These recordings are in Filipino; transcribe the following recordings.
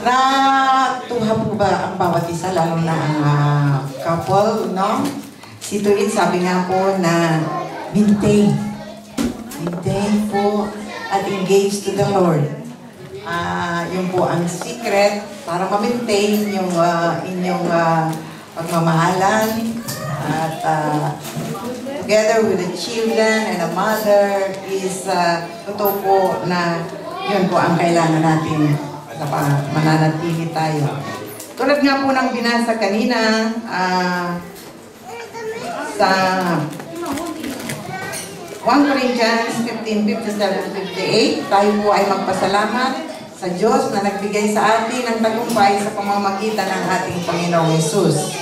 Natuha po ba ang bawat isa, lalo na ang couple, no? Si Tuwid, sabi nga po na maintain po at engage to the Lord. Yun po ang secret para ma-maintain yung inyong pagmamahalan at together with the children and the mother is totoo po na yun po ang kailangan natin na mananatili tayo. Tulad nga po ng binasa kanina sa 1 Corinthians 15:57-58, tayo po ay magpasalamat sa Diyos na nagbigay sa atin ng tagumpay sa pamamagitan ng ating Panginoong Hesus.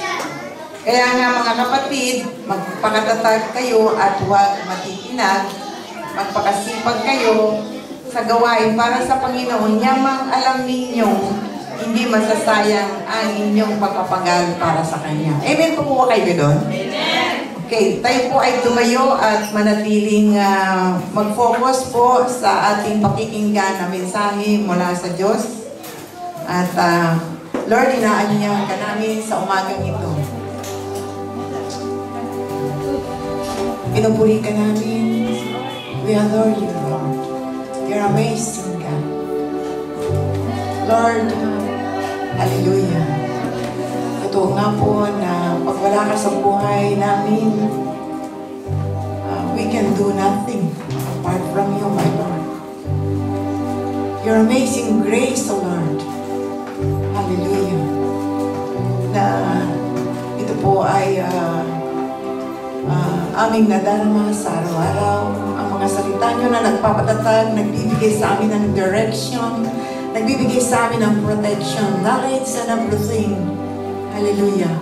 Kaya nga mga kapatid, magpakatatag kayo at huwag matitinag, magpakasipag kayo sa gawain para sa Panginoon, yamang alam ninyong hindi masasayang ang inyong pagpapagal para sa Kanya. Amen po po kayo doon? Amen! Okay, tayo po ay tumayo at manatiling mag-focus po sa ating pakikinggan na mensahe mula sa Diyos. At Lord, inaanyayahan ka namin sa umagang ito. Pinupuri ka namin. We adore you, Lord. You're amazing, God. Lord, hallelujah. Ito nga po na pag wala ka sa buhay namin, we can do nothing apart from you, my Lord. Your amazing grace, O Lord. Hallelujah. Na ito po ay aming nadarama sa araw-araw. Ang mga salita nyo na nagpapatatag, nagbibigay sa amin ng direction, nagbibigay sa amin ng protection, knowledge and everything. Hallelujah.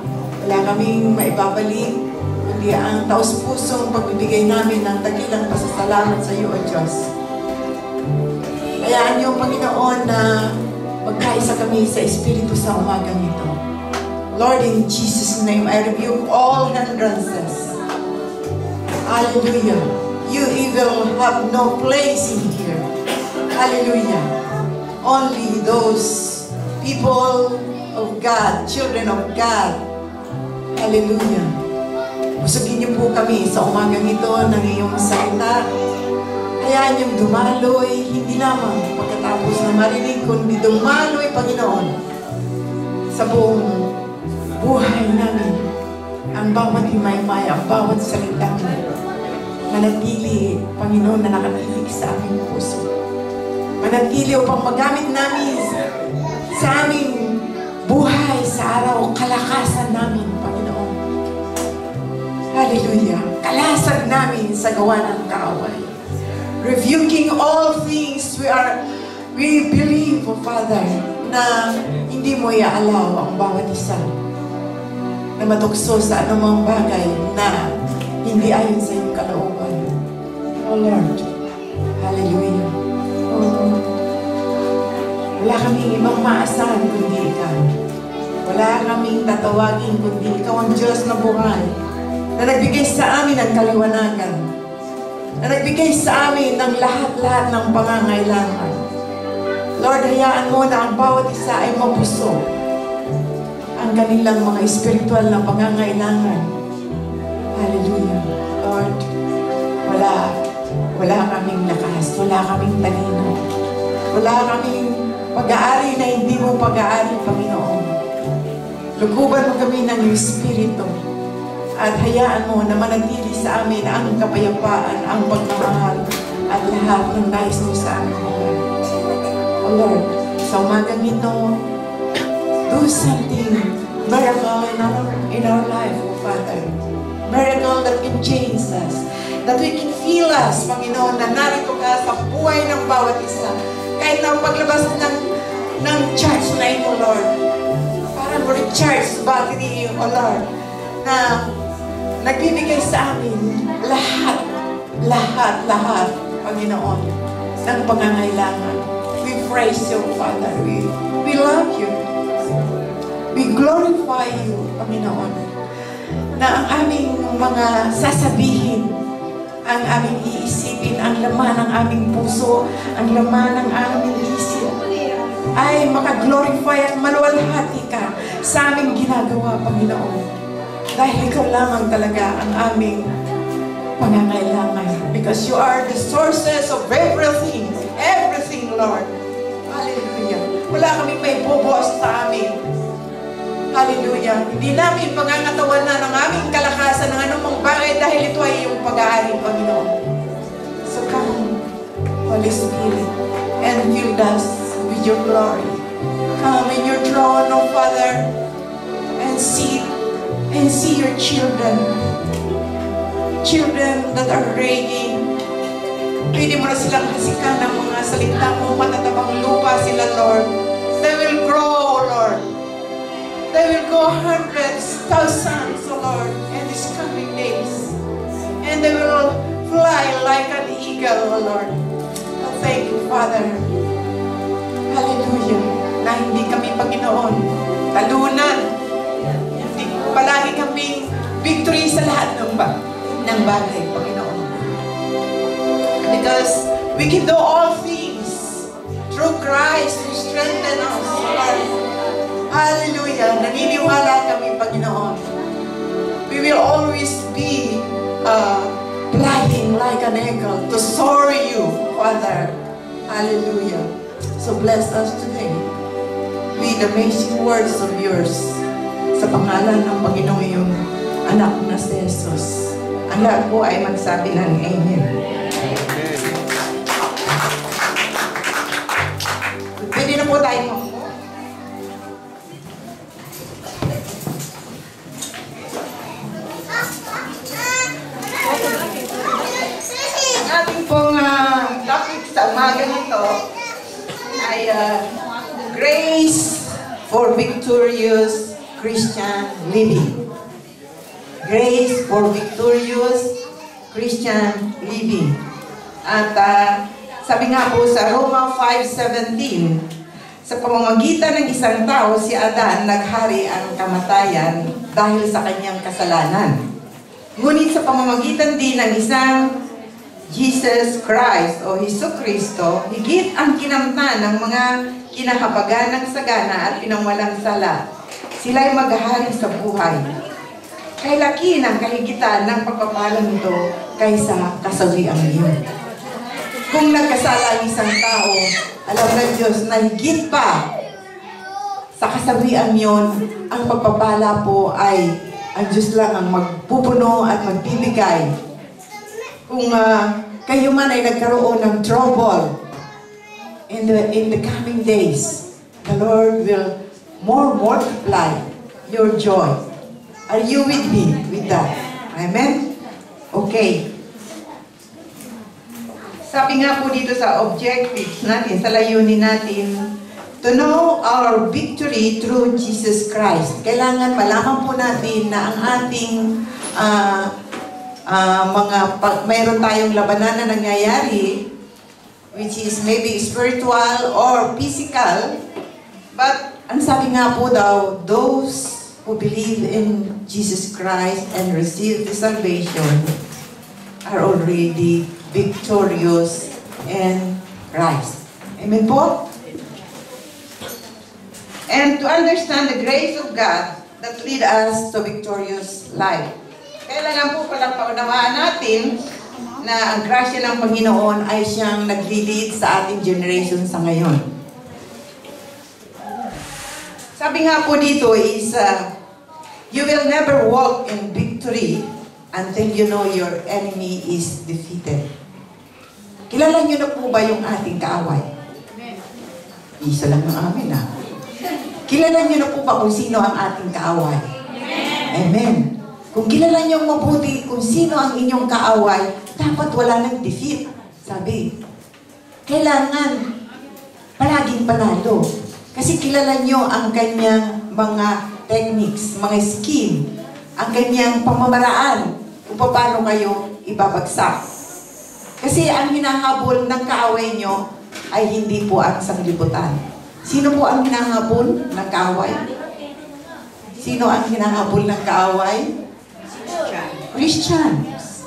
Wala kaming maibabalik, kundi ang taos-pusong pagbibigay namin ng dakilang pasasalamat sa iyo, O Diyos. Hayaan niyo, Panginoon, na magkaisa kami sa Espiritu sa umagang ito. Lord, in Jesus' name, I rebuke all hindrances. Hallelujah. You evil have no place in here. Hallelujah. Only those people of God, children of God. Hallelujah. Busugin niyo po kami sa umagang ito ng iyong salita. Hayaan niyong dumaloy, hindi lamang pagkatapos na marinig, kundi dumaloy, Panginoon, sa buong buhay namin. Ang bawat himay-may, ang bawat salita mo, manatili, Panginoon, na nakatilig sa aming puso. Manatili upang magamit namin sa aming buhay sa araw, kalakasan namin, Panginoon. Hallelujah. Kalasag namin sa gawa ng kaaway. Rebuking all things, we believe, O Father, na hindi mo iaalaw ang bawat isa na matukso sa anumang bagay na hindi ayon sa iyong kalooban. Oh Lord, hallelujah. Oh, wala kaming ibang maasahan kundi ikaw. Wala kaming tatawagin kundi ikaw ang Diyos na buhay, na nagbigay sa amin ng kaliwanagan, na nagbigay sa amin ng lahat-lahat ng pangangailangan. Lord, hayaan mo na ang bawat isa ay mabusog ang kanilang mga espiritual na pangangailangan. Hallelujah. Lord, wala kaming lakas, wala kaming talino, wala kaming pag-aari na hindi mo pag-aari, Panginoon. Lukuban mo kami ng Espiritu at hayaan mo na manatili sa amin ang kapayapaan, ang pagmamahal at lahat ng nais mo sa amin. O Lord, sa umagang ito, do something, miracle in our life, O Father. Miracle that can change us. That we can feel us, Panginoon, na narito ka sa buhay ng bawat isa. Kahit na paglabas ng church na ito, Lord, para mo-recharge battery, O Lord, na nagbibigay sa amin lahat, Panginoon, ng pangangailangan. We praise you, Father. We We love you. We glorify you, Panginoon, na ang aming mga sasabihin, ang aming iisipin, ang laman ng aming puso, ang laman ng aming isip, ay makaglorify at maluwalhati ka sa aming ginagawa, Panginoon. Dahil ikaw lamang talaga ang aming pangangailangan. Because you are the sources of everything. Everything, Lord. Hallelujah. Wala kaming may bubuas sa amin. Hallelujah. Hindi namin pangangatawanan ng aming kalakasan ng anumang bagay dahil ito ay iyong pag-aari, Panginoon. So come, Holy Spirit, and fill us with your glory. Come in your throne, O Father, and see your children. Children that are raging. Pwede mo na silang hasikan ng mga salita mo, matatabang lupa sila, Lord. They will grow, Lord. They will go hundreds, thousands, O Lord, in these coming days. And they will fly like an eagle, O Lord. Thank you, Father. Hallelujah. Na hindi kami, Panginoon, talunan. Hindi palagi kaming victory sa lahat ng bagay, Panginoon. Because we can do all things through Christ who strengthens us, Lord. Hallelujah. Naniniwala kami, Panginoon. We will always be flying like an eagle to soar you, Father. Hallelujah. So bless us today with amazing words of yours sa pangalan ng Panginoon yung anak na si Jesus. Ang lahat po ay magsabi ng Amen. Pwede na po tayo mo. Ating pong topic sa umaga nito ay Grace for Victorious Christian Living. Grace for Victorious Christian Living. At sabi nga po sa Roma 5:17, sa pamamagitan ng isang tao, si Adan, naghari ang kamatayan dahil sa kanyang kasalanan. Ngunit sa pamamagitan din ng isang Jesus Christ o Jesucristo, higit ang kinamtan ng mga kinahabagan ng sagana at pinangwalang sala. Sila'y maghahari sa buhay. Kay laki ng kahigitan ng pagpapalang ito kaysa kasawiang iyon. Kung nagkasala ang isang tao, alam ng Diyos na higit pa sa kasawiang iyon, ang pagpapala po ay ang Diyos lang ang magpupuno at magbibigay. Kung kayo man ay nagkaroon ng trouble in the coming days, the Lord will more multiply your joy. Are you with me with that? Amen? Okay. Sabi nga po dito sa objectives natin, sa layunin natin, to know our victory through Jesus Christ. Kailangan malaman po natin na ang ating mayroon tayong labanan na nangyayari, which is maybe spiritual or physical, but ang sabi nga po daw, those who believe in Jesus Christ and receive the salvation are already victorious in Christ. Amen po? And to understand the grace of God that lead us to victorious life. Kailangan po palang paunawaan natin na ang grasya ng Panginoon ay siyang nag-lead sa ating generation sa ngayon. Sabi nga po dito is, you will never walk in victory until you know your enemy is defeated. Kilala niyo na po ba yung ating kaaway? Isa lang ng amin ha. Kilala niyo na po ba kung sino ang ating kaaway? Amen. Kung kilala niyo mabuti kung sino ang inyong kaaway, dapat wala nang defeat. Sabi, kailangan palaging panalo. Kasi kilala niyo ang kanyang mga techniques, mga scheme, ang kanyang pamamaraan kung paano kayo ibabagsak. Kasi ang hinahabol ng kaaway niyo ay hindi po ang sanglibutan. Sino po ang hinahabol ng kaaway? Sino ang hinahabol ng kaaway? Christians.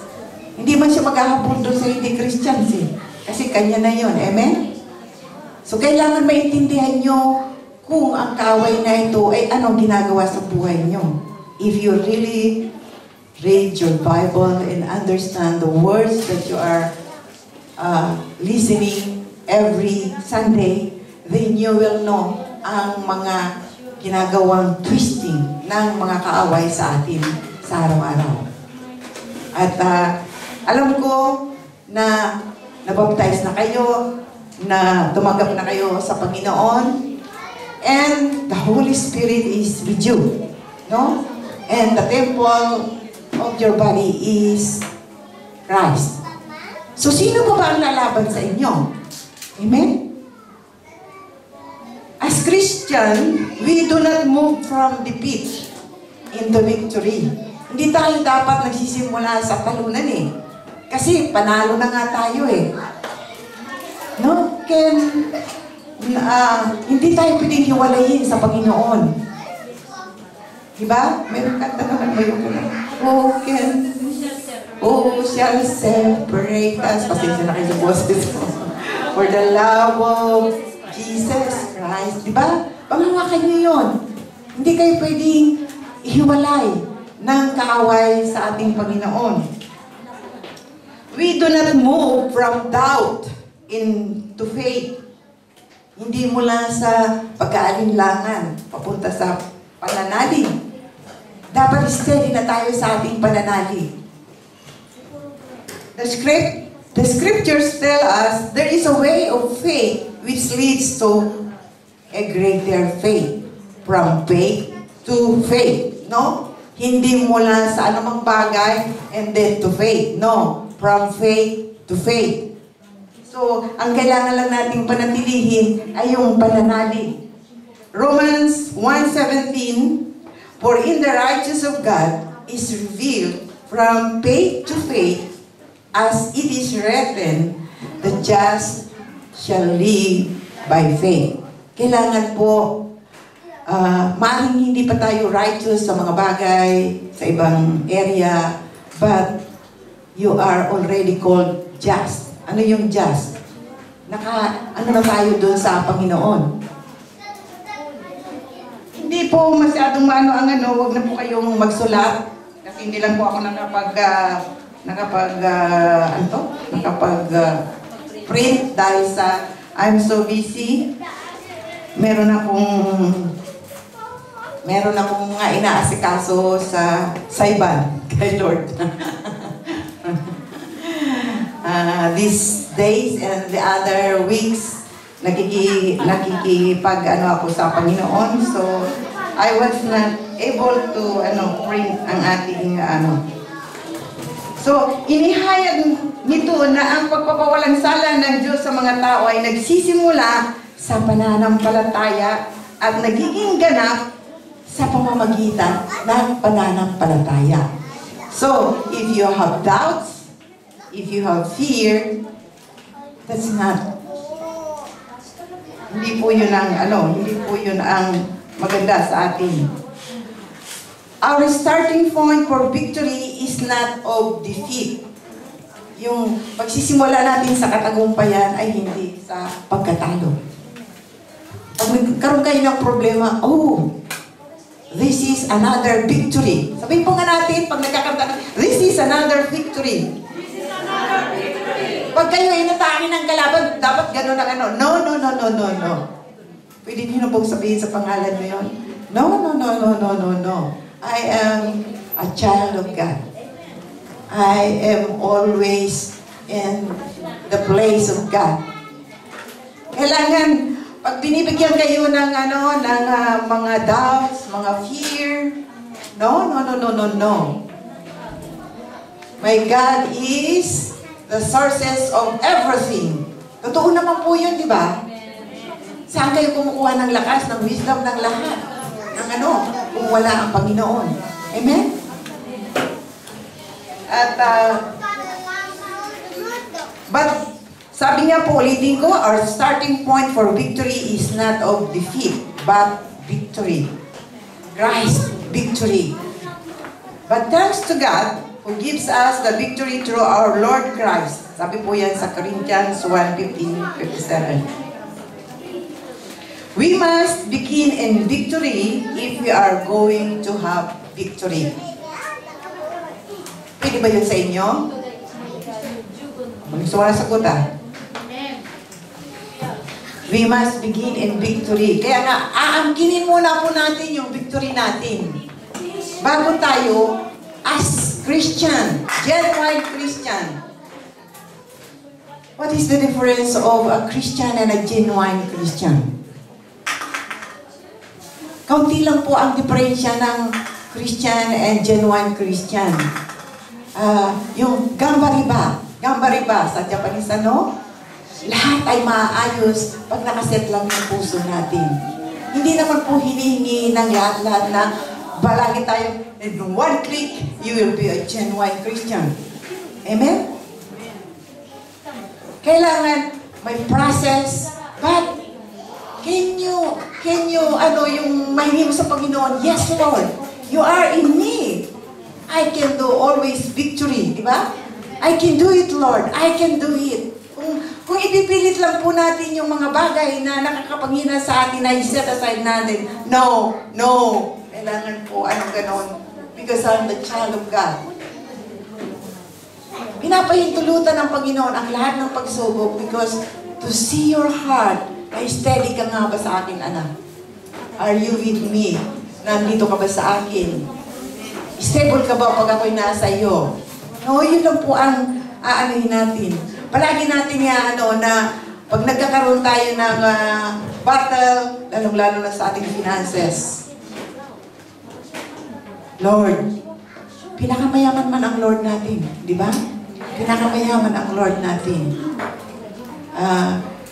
Hindi man siya maghahabol doon sa hindi Christians eh. Kasi kanya na yun. Amen? So kailangan maintindihan nyo kung ang kaaway na ito ay anong ginagawa sa buhay nyo. If you really read your Bible and understand the words that you are listening every Sunday, then you will know ang mga ginagawang twisting ng mga kaaway sa atin sa araw-araw. At alam ko na nabaptize na kayo, na tumanggap na kayo sa Panginoon, and the Holy Spirit is with you. No? And the temple of your body is Christ. So, sino ba ang lalaban sa inyo? Amen? As Christian, we do not move from defeat into victory. Hindi tayo dapat nagsisimula sa talunan eh. Kasi panalo na nga tayo eh. No? Hindi tayo pwedeng hiwalayin sa Panginoon. Diba? Mayroon kanta naman ngayon ko na. Who shall separate us? Pasensya na kayo sa boses ko. For the love of Jesus Christ. Diba? Panghawakan niyo yun. Hindi kayo pwedeng ihiwalay ng kaaway sa ating Panginoon. We do not move from doubt into faith. Hindi mula sa pag-aalinlangan papunta sa pananalig. Dapat steady na tayo sa ating pananalig. The scriptures tell us there is a way of faith which leads to a greater faith. From faith to faith. No? Hindi mula sa anumang bagay and then to faith. No. From faith to faith. So, ang kailangan lang nating panatilihin ay yung pananalig. Romans 1:17, for in the righteousness of God is revealed from faith to faith, as it is written, the just shall live by faith. Kailangan po, maaaring hindi pa tayo righteous sa mga bagay, sa ibang area, but you are already called just. Ano yung just? Ano na tayo doon sa Panginoon? Hindi po masyadong huwag na po kayong magsulat. Kasi hindi lang po ako print dahil sa I'm so busy. Meron akong mga inaasikaso sa iban kay Lord. These days and the other weeks, ako sa Panginoon. So, I was not able to print ang ating So, inihayag nito na ang pagpapawalang sala ng Diyos sa mga tao ay nagsisimula sa pananampalataya at nagiging ganap sa pamamagitan ng pananampalataya. So, if you have doubts, if you have fear, that's not. Hindi po yun ang maganda sa atin. Our starting point for victory is not of defeat. Yung pagsisimula natin sa katagumpayan ay hindi sa pagkatalo. Pag nagkaroon kayo ng problema, this is another victory. Sabihin po nga natin, pag nagkakanta, this is another victory. Pag kayo ay natangin ng kalaban, dapat gano'n na No. Pwede niyo na pong sabihin sa pangalan mo yun? No. I am a child of God. I am always in the place of God. Kailangan, pag binibigyan kayo ng mga doubts, mga fear, no. My God is the sources of everything. Totoo naman po yun, di ba? Saan kayo kumukuha ng lakas, ng wisdom, ng lahat? Kung wala ang Panginoon. Amen? At, but Sabi niya po, ulitin ko, our starting point for victory is not of defeat, but victory. Christ, victory. But thanks to God, who gives us the victory through our Lord Christ. Sabi po yan sa Corinthians 1:15-57. We must begin in victory if we are going to have victory. Pwede ba yun sa inyo? Gusto mo na sagot We must begin in victory. Kaya nga, aangkinin muna po natin yung victory natin. Bago tayo, as Christian, genuine Christian. What is the difference of a Christian and a genuine Christian? Kaunti lang po ang diferensya ng Christian and genuine Christian. Yung gambariba sa Japanese, lahat ay maayos pag nakaset lang yung puso natin. Hindi naman po hinihingi ng lahat-lahat na balagi tayo, in one click, you will be a genuine Christian. Amen? Kailangan may process, but can you, yung mahingi mo sa Panginoon, yes Lord, you are in me. I can do always victory, di ba? I can do it, Lord. I can do it. Kung ipipilit lang po natin yung mga bagay na nakakapanghina sa atin na i-set aside natin, no. Kailangan po, ganon. Because I'm the child of God. Pinapahintulutan ng Panginoon ang lahat ng pagsubok because to see your heart, ay steady ka nga ba sa akin, anak? Are you with me? Nandito ka ba sa akin? Stable ka ba pag ako'y nasa iyo? No, yun lang po ang aanohin natin. Palagi natin na pag nagkakaroon tayo ng battle, lalong-lalo na sa ating finances. Lord, pinakamayaman man ang Lord natin, di ba? Pinakamayaman ang Lord natin.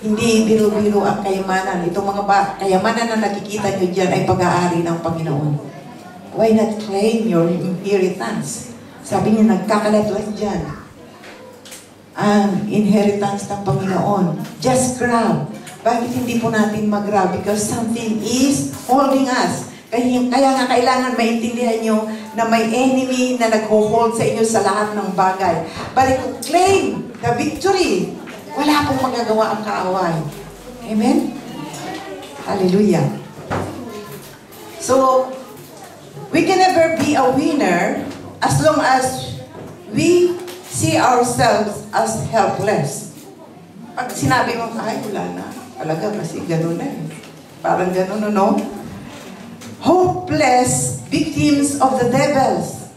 Hindi biro-biro ang kayamanan. Itong mga kayamanan na nakikita nyo dyan ay pag-aari ng Panginoon. Why not claim your inheritance? Sabi niya, nagkakalat-lat dyan. Ang inheritance ng Panginoon. Just grab. Bakit hindi po natin mag-grab? Because something is holding us. Kaya nga kailangan maintindihan nyo na may enemy na nag-hold sa inyo sa lahat ng bagay. Balik kung claim the victory, wala pong magagawa ang kaaway. Amen? Hallelujah. So, we can never be a winner as long as we see ourselves as helpless. Pag sinabi mo, ay, wala na. Talaga, kasi gano'n na eh. Parang gano'n, no? Hopeless victims of the devils.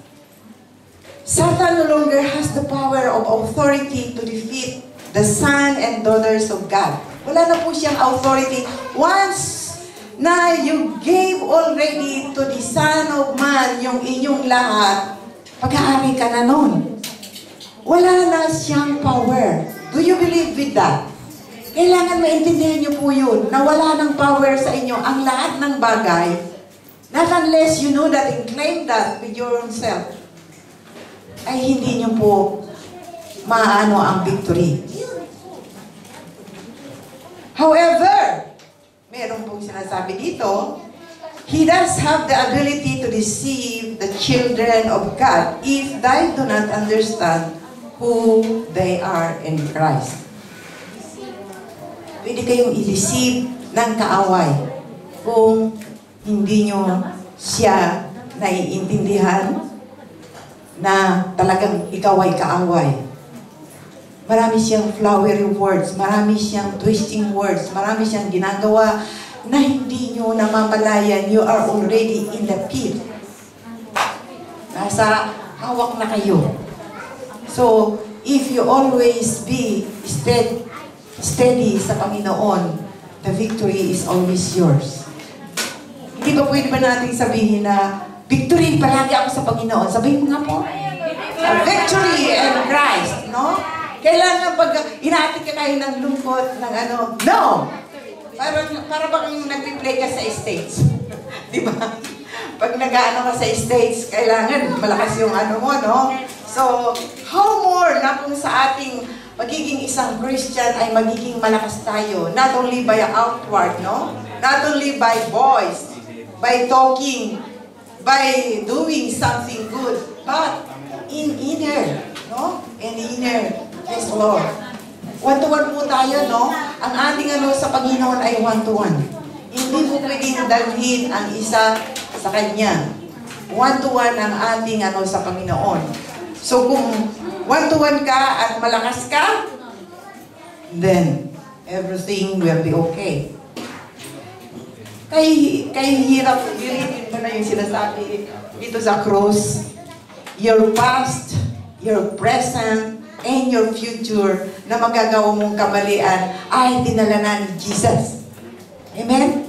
Satan no longer has the power of authority to defeat the son and daughters of God. Wala na po siyang authority. Once na you gave already to the Son of Man yung inyong lahat, pag-aari ka na nun. Wala na siyang power. Do you believe with that? Kailangan maintindihan niyo po yun, na wala ng power sa inyo ang lahat ng bagay, not unless you know that and claim that with your own self, ay hindi niyo po maano ang victory. However, meron pong sinasabi dito, He does have the ability to deceive the children of God if they do not understand who they are in Christ. Pwede kayong i-deceive ng kaaway kung hindi nyo siya naiintindihan na talagang ikaw ay kaaway. Marami siyang flowery words, marami siyang twisting words, marami siyang ginagawa na hindi nyo namamalayan. You are already in the pit. Nasa hawak na kayo. So, if you always be steady sa Panginoon, the victory is always yours. Hindi ba pwede ba natin sabihin na victory palagi ako sa Panginoon? Sabihin mo nga po. Victory in Christ, no? Kailangan pag inaatid ka kayo ng lungkot, ng ano, no! Para bang nag-play ka sa States. Di ba? Pag nag-ano ka sa States, kailangan malakas yung ano mo, no? So, how more na kung sa ating Pagiging isang Christian ay magiging malakas tayo. Not only by outward, no? Not only by voice, by talking, by doing something good, but in inner, no? In inner, yes, Lord. One-to-one po tayo, no? Ang ating sa Panginoon ay one-to-one. Hindi po pwedeng dalhin ang isa sa Kanya. One-to-one ang ating sa Panginoon. So kung one-to-one ka at malakas ka, then everything will be okay. Kay hirap, ulitin mo na yung sinasabi dito sa cross. Your past, your present, and your future na magagawa mong kamalian ay dinala na ni Jesus. Amen?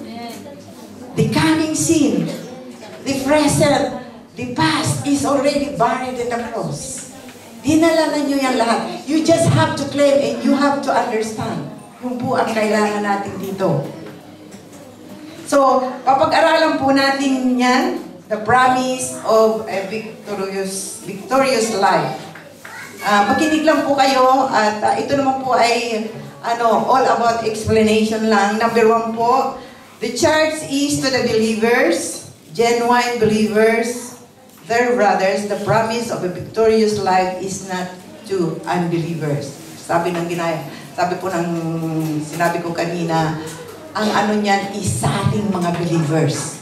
The coming sin, the present, the past is already buried in the cross. Dinala na nyo yan lahat. You just have to claim and you have to understand. Yung po ang kailangan natin dito. So, papag-aralan po natin yan, the promise of a victorious life. Makinig lang po kayo at ito naman po ay all about explanation lang. Number 1 po, the church is to the believers, genuine believers, their brothers. The promise of a victorious life is not to unbelievers. Sabi ko kanina, ang niyan is sa ating mga believers.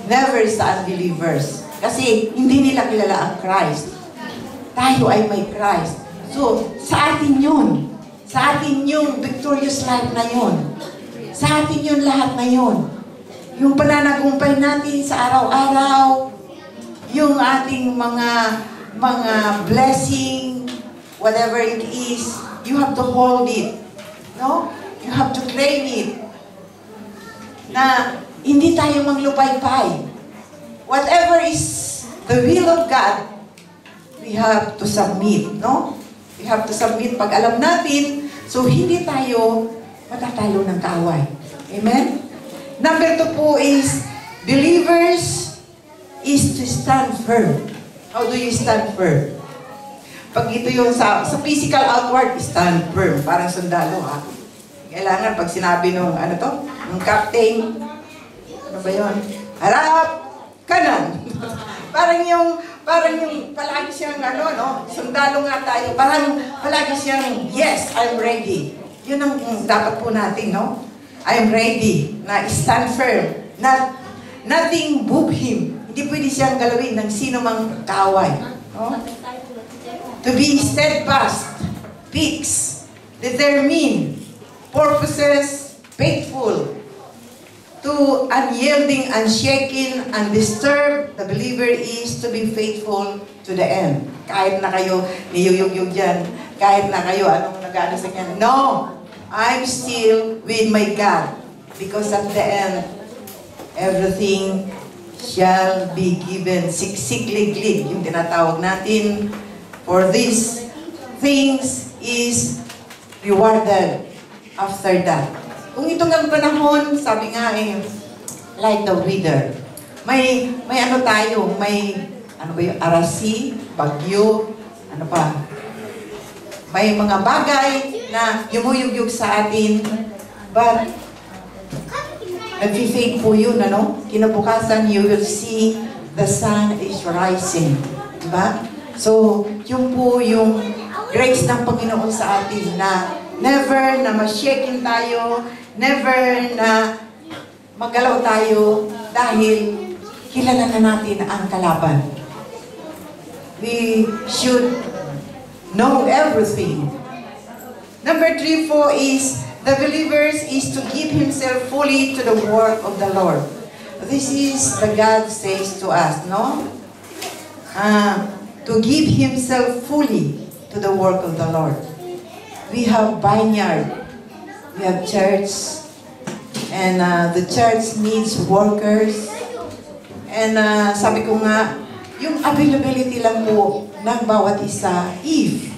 Never sa unbelievers. Kasi hindi nila kilala ang Christ. Tayo ay may Christ. So, sa atin yun. Sa atin yung victorious life na yun. Sa atin yun lahat na yun. Yung pananagumpay natin sa araw-araw, yung ating mga blessing, whatever it is, you have to hold it. No? You have to claim it. Na hindi tayo manglupay-pay. Whatever is the will of God, we have to submit, no? We have to submit pag alam natin, so hindi tayo matatalo ng kaaway. Amen? Number 2 po is, believers is to stand firm. How do you stand firm? Pag ito yung sa physical outward, stand firm. Parang sundalo, ha? Kailangan pag sinabi nung, nung captain, ano ba yun? Harap! Kanan! Parang yung palagi siyang sundalo nga tayo. Parang palagi siyang, yes, I'm ready. Yun ang dapat po natin, no? I'm ready. Na stand firm. Nothing move him. Hindi pwede siyang galawin ng sino mang kaaway. No? To be steadfast, fixed, determined, purposes, faithful, to unyielding, unshaken, undisturbed, the believer is to be faithful to the end. Kahit na kayo niyuyug-yug dyan, kahit na kayo anong nag-ano sa kanya, no! I'm still with my God. Because at the end, everything shall be given. Siksikliglig, yung tinatawag natin, for these things is rewarded after that. Kung itong ang panahon, sabi nga like the wither. May tayo, ano ba yung arasi, bagyo, ano pa. May mga bagay na yumuyugyug sa atin, but nag-fade po yun, Kinabukasan, you will see the sun is rising. Diba? So, yun po yung grace ng Panginoon sa atin na never na ma-shaken tayo, never na magalaw tayo dahil kilala na natin ang kalaban. We should know everything. Number 3 po is, the believers is to give himself fully to the work of the Lord. This is the God says to us, no? To give himself fully to the work of the Lord. We have vineyard, we have church, and the church needs workers. And sabi ko nga, yung availability lang po ng bawat isa, if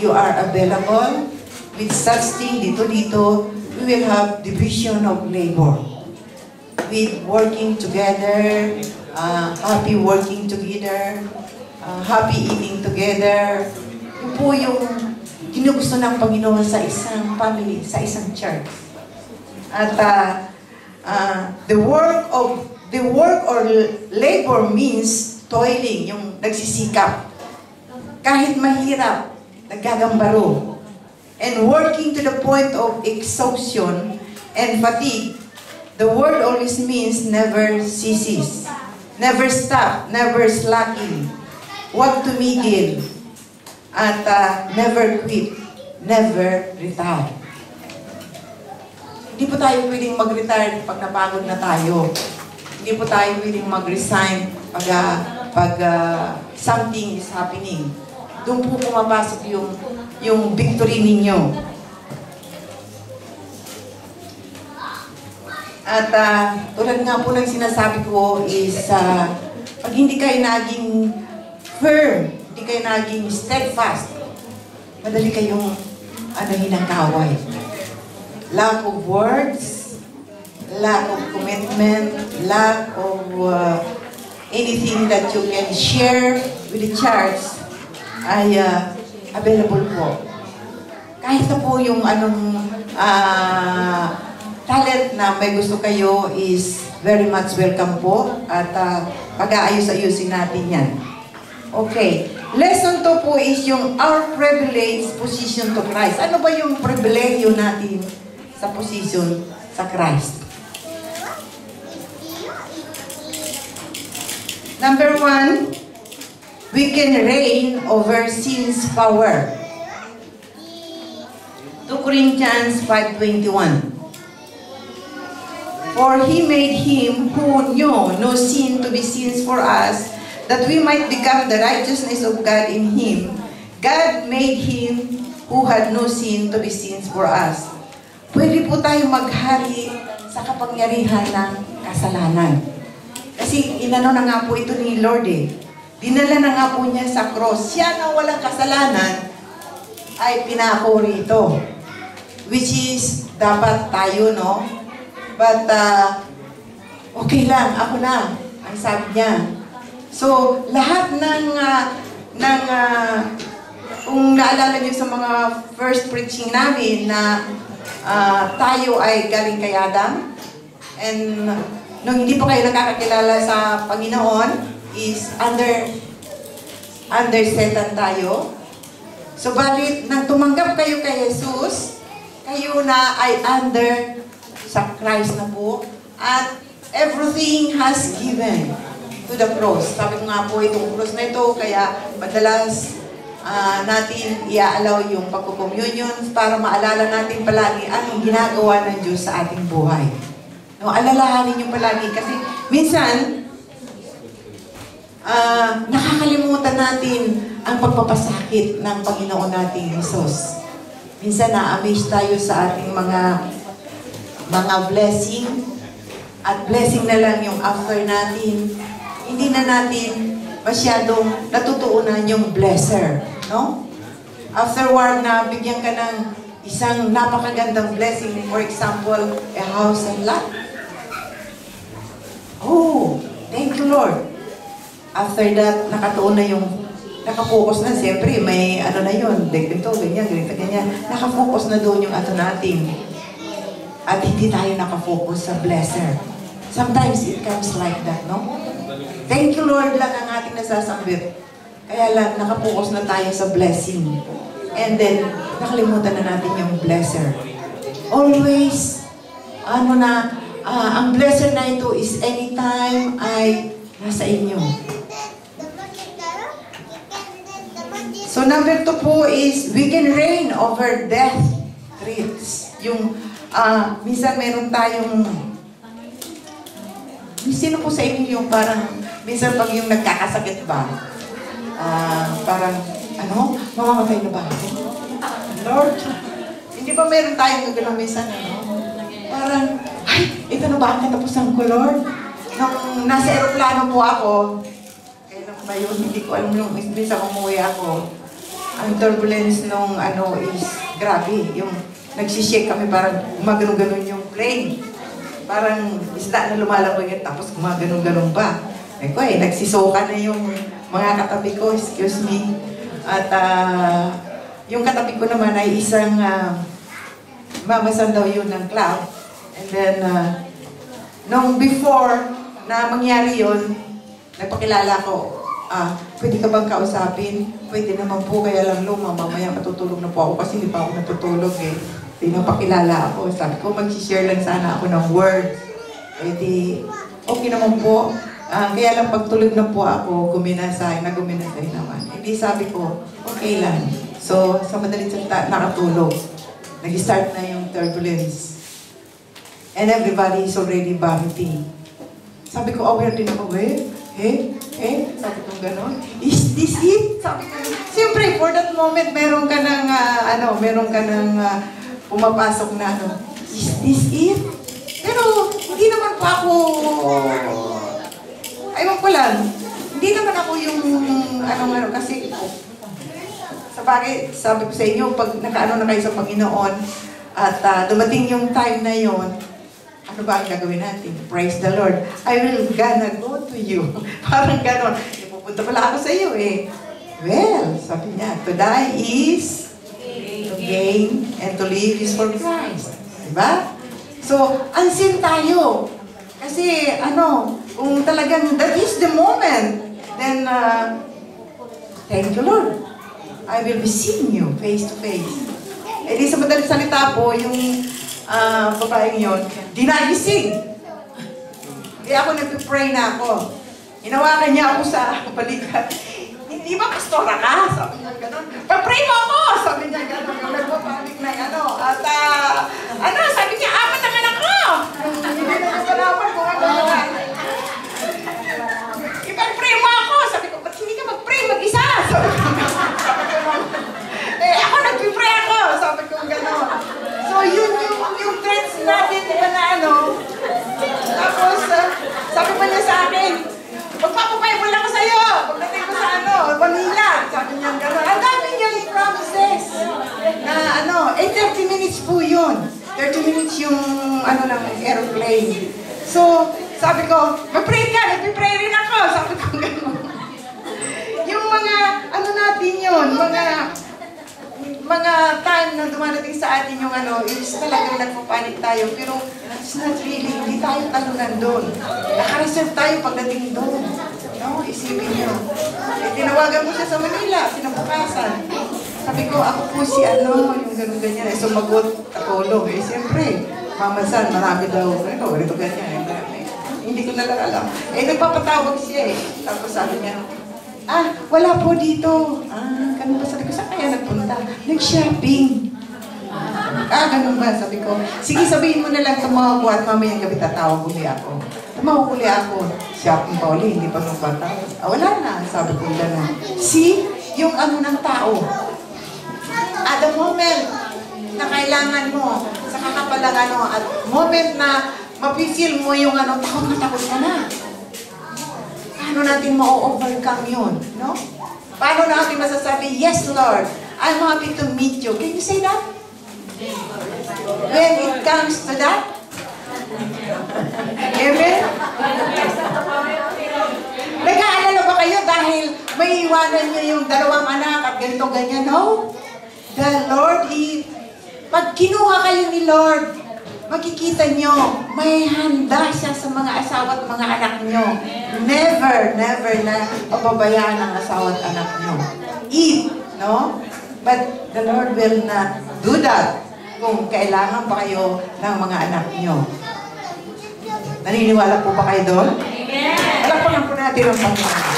you are available with such thing dito, we will have division of labor. With working together, happy working together, happy eating together. Yun po yung ginugusto ng Panginoon sa isang family, sa isang church. At the work or labor means toiling, yung nagsisikap. Kahit mahirap, naggagambaro. And working to the point of exhaustion and fatigue. The word always means never ceases. Never stop, never slacking. Huwag tumigil. At never quit, never retire. Hindi po tayo pwedeng mag-retire pag napagod na tayo. Hindi po tayo pwedeng mag-resign pag something is happening. Doon po pumapasok yung victory ninyo. At tulad nga po ng sinasabi ko is pag hindi kayo naging firm, hindi kayo naging steadfast, madali kayong hinangkaway. Lack of words, lack of commitment, lack of anything that you can share with the church ay available po. Kahit na po yung talent na may gusto kayo is very much welcome po at pag-aayos-ayusin natin yan. Okay. Lesson 2 po is yung our privileged position to Christ. Ano ba yung pribilegyo natin sa position sa Christ? Number 1, we can reign over sin's power. 2 Corinthians 5:21. For He made Him who knew no sin to be sins for us, that we might become the righteousness of God in Him. God made Him who had no sin to be sins for us. Pwede po tayo maghari sa kapangyarihan ng kasalanan. Kasi inano na nga po ito ni Lord eh. Dinala na nga po niya sa cross. Siya na walang kasalanan ay pinako rito. Which is, dapat tayo, no? But, okay lang, ako na. Ang sabi niya. So, lahat kung naalala niyo sa mga first preaching namin na tayo ay galing kay Adam, and nung hindi pa kayo nakakakilala sa Panginoon, is under Satan tayo. So, balit, nang tumanggap kayo kay Jesus, kayo na ay under sa Christ na po, at everything has given to the cross. Sabi ko nga po, itong cross na ito, kaya madalas natin i-allow yung pagko-communion para maalala natin palagi ang ginagawa ng Diyos sa ating buhay. No, alalahanin yung palagi kasi minsan nakakalimutan natin ang pagpapasakit ng Panginoon nating Jesus. Minsan na-amaze tayo sa ating mga blessing at blessing na lang yung after natin. Hindi na natin masyadong natutuunan yung blesser, no? Afterward na bigyan ka ng isang napakagandang blessing, for example, a house and lot. Oh, thank you Lord. After that, nakatuon na yung, nakapokus na, siyempre, may ano na yun, ganito, ganyan, ganyan. Nakafocus na doon yung natin. At hindi tayo nakafocus sa blesser. Sometimes it comes like that, no? Thank you, Lord, lang ang ating nasasambit. Kaya lang, nakapokus na tayo sa blessing. And then, nakalimutan na natin yung blesser. Always, ang blesser na ito is anytime ay nasa inyo. So, number 2 po is, we can reign over death threats. Yung, minsan meron tayong, sino po sa inyo yung parang, minsan pag yung nagkakasakit ba, parang, mamamatay na ba ako? Lord, hindi ba meron tayong gano'n minsan, parang, ay, ito na ba ang katapusan ko, Lord? Nung nasa aeroplano po ako, kailan ba yun, hindi ko alam nung minsan umuwi ako, ang turbulence nung is grabe, yung nagsishake kami, parang gumaganon-ganon yung plane. Parang isda na lumalabog yun, tapos gumaganon-ganon ba? Nagsisoka na yung mga katabi ko, excuse me. At Yung katabi ko naman ay isang mamasan daw yun ng club. And then, nung before na mangyari yun, nagpakilala ko, pwede ka bang kausapin? Pwede naman po, kaya lang luma, mamaya matutulog na po ako kasi hindi pa ako natutulog eh. Pinapakilala ako. Sabi ko, mag-share lang sana ako ng words. Pwede, okay naman po. Kaya lang pagtulog na po ako, naguminasay naman. Hindi sabi ko, okay lang. So, sa madaling salita, nakatulog. Nag-start na yung turbulence. And everybody is already vomiting. Sabi ko, aware din ako, sabi ko gano'n. Is this it? Sabi ko, siyempre, for that moment, meron ka ng, pumapasok na, is this it? Pero, hindi naman pa ako, aywan ko lang, hindi naman ako yung, kasi, sa bagay, sabi ko sa inyo, pag nakaano na kayo sa Panginoon, at dumating yung time na yon, ano ba ang gagawin natin? Praise the Lord. I will gonna go to you. Parang ganon. Pupunta pala ako sa iyo eh. Well, sabi niya, to die is to gain and to live is for Christ. Diba? So, ansin tayo. Kasi, kung talagang that is the moment, then, thank you Lord. I will be seeing you face to face. Eh di sa madaling salita po, yung babaeng yun, dinagising. Kaya ako nag-pray na ako. Hinawakan niya ako sa balikat. Hindi ba pastora ka? Sabi niya gano'n. Pa-pray mo ako! Sabi niya gano'n. Yung nagpapanik na At sabi niya, apat ang anak ko! Hindi na malaman kung ano naman. Ipag-pray mo ako! Sabi ko, ba't hindi ka mag-pray mag-isa? Sabi ko, ako nag-pray ako! Sabi ko gano'n. So, yun yung threats natin, di ba na Tapos, sabi pa niya sa akin, magpapabible ako sa'yo! Pagdating ko sa Manila! Sabi niya gano'n. Ang dami niya yung promises! Na 30 minutes po yun. 30 minutes yung, aeroplane. So, sabi ko, mag-pray ka! Nag-pray rin ako! Sabi ko gano'n. Yung mga, natin yun, mga time na dumadating sa atin yung is talagang nagpapanik tayo, pero it's not really, hindi tayo talunan doon. Naka-reserve tayo pagdating doon. Isipin nyo. Tinawagan ko siya sa Manila, sinabukasan. Sabi ko, ako po si yung gano'n-ganyan. Sumagot, katulong. Siyempre, mamasan, marami daw, ganyan. Hindi ko na lang alam. Nagpapatawag siya Tapos sabi niya, wala po dito. Ganun ba? Sabi ko, saan kaya nagpunta? Nag-shopping. Ganun ba? Sabi ko, sige, sabihin mo na lang tumawag ko at mamayang gabi tatawag uli ako. Tumawag uli ako. Shopping pa uli, hindi pa magpatawag. Wala na. Sabi ko, gano'n. See, yung ng tao. At the moment na kailangan mo, sa kakapalang at moment na mapisil mo yung takot na takot ka na. Paano natin ma-overcome yun? No? Paano natin masasabi, yes, Lord, I'm happy to meet you. Can you say that? When it comes to that? Amen? Nag-aalala ba kayo dahil may iwanan nyo yung dalawang anak at ganito, ganyan? No? The Lord, pag kinuha kayo ni Lord, makikita nyo, may handa siya sa mga asawa at mga anak nyo. Never na pababayaan ang asawa at anak nyo. Eat, no? But the Lord will not do that kung kailangan pa kayo ng mga anak nyo. Naniniwala po ba kayo doon? Amen! Palakpakan po natin ang Panginoon.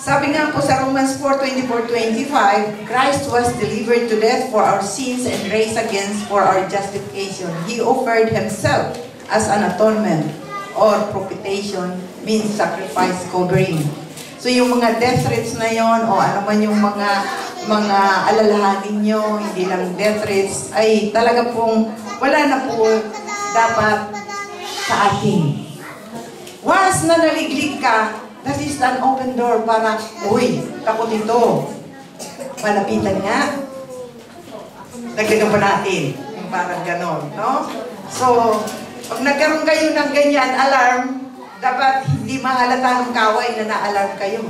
Sabi nga po sa Romans 4:24-25, Christ was delivered to death for our sins and raised again for our justification. He offered Himself as an atonement or propitiation, means sacrifice, covering. So yung mga death threats na yon o ano man yung mga alalahanin nyo, hindi lang death threats, ay talaga pong wala na po dapat sa atin. Once na naliglig ka, that is an open door para, uy, takot ito. Malapitan nga. Dagdagan pa natin. Yung parang ganon, no? So, pag nagkaroon kayo ng ganyan, alarm, dapat hindi mahalata ng kaway na na-alarm kayo.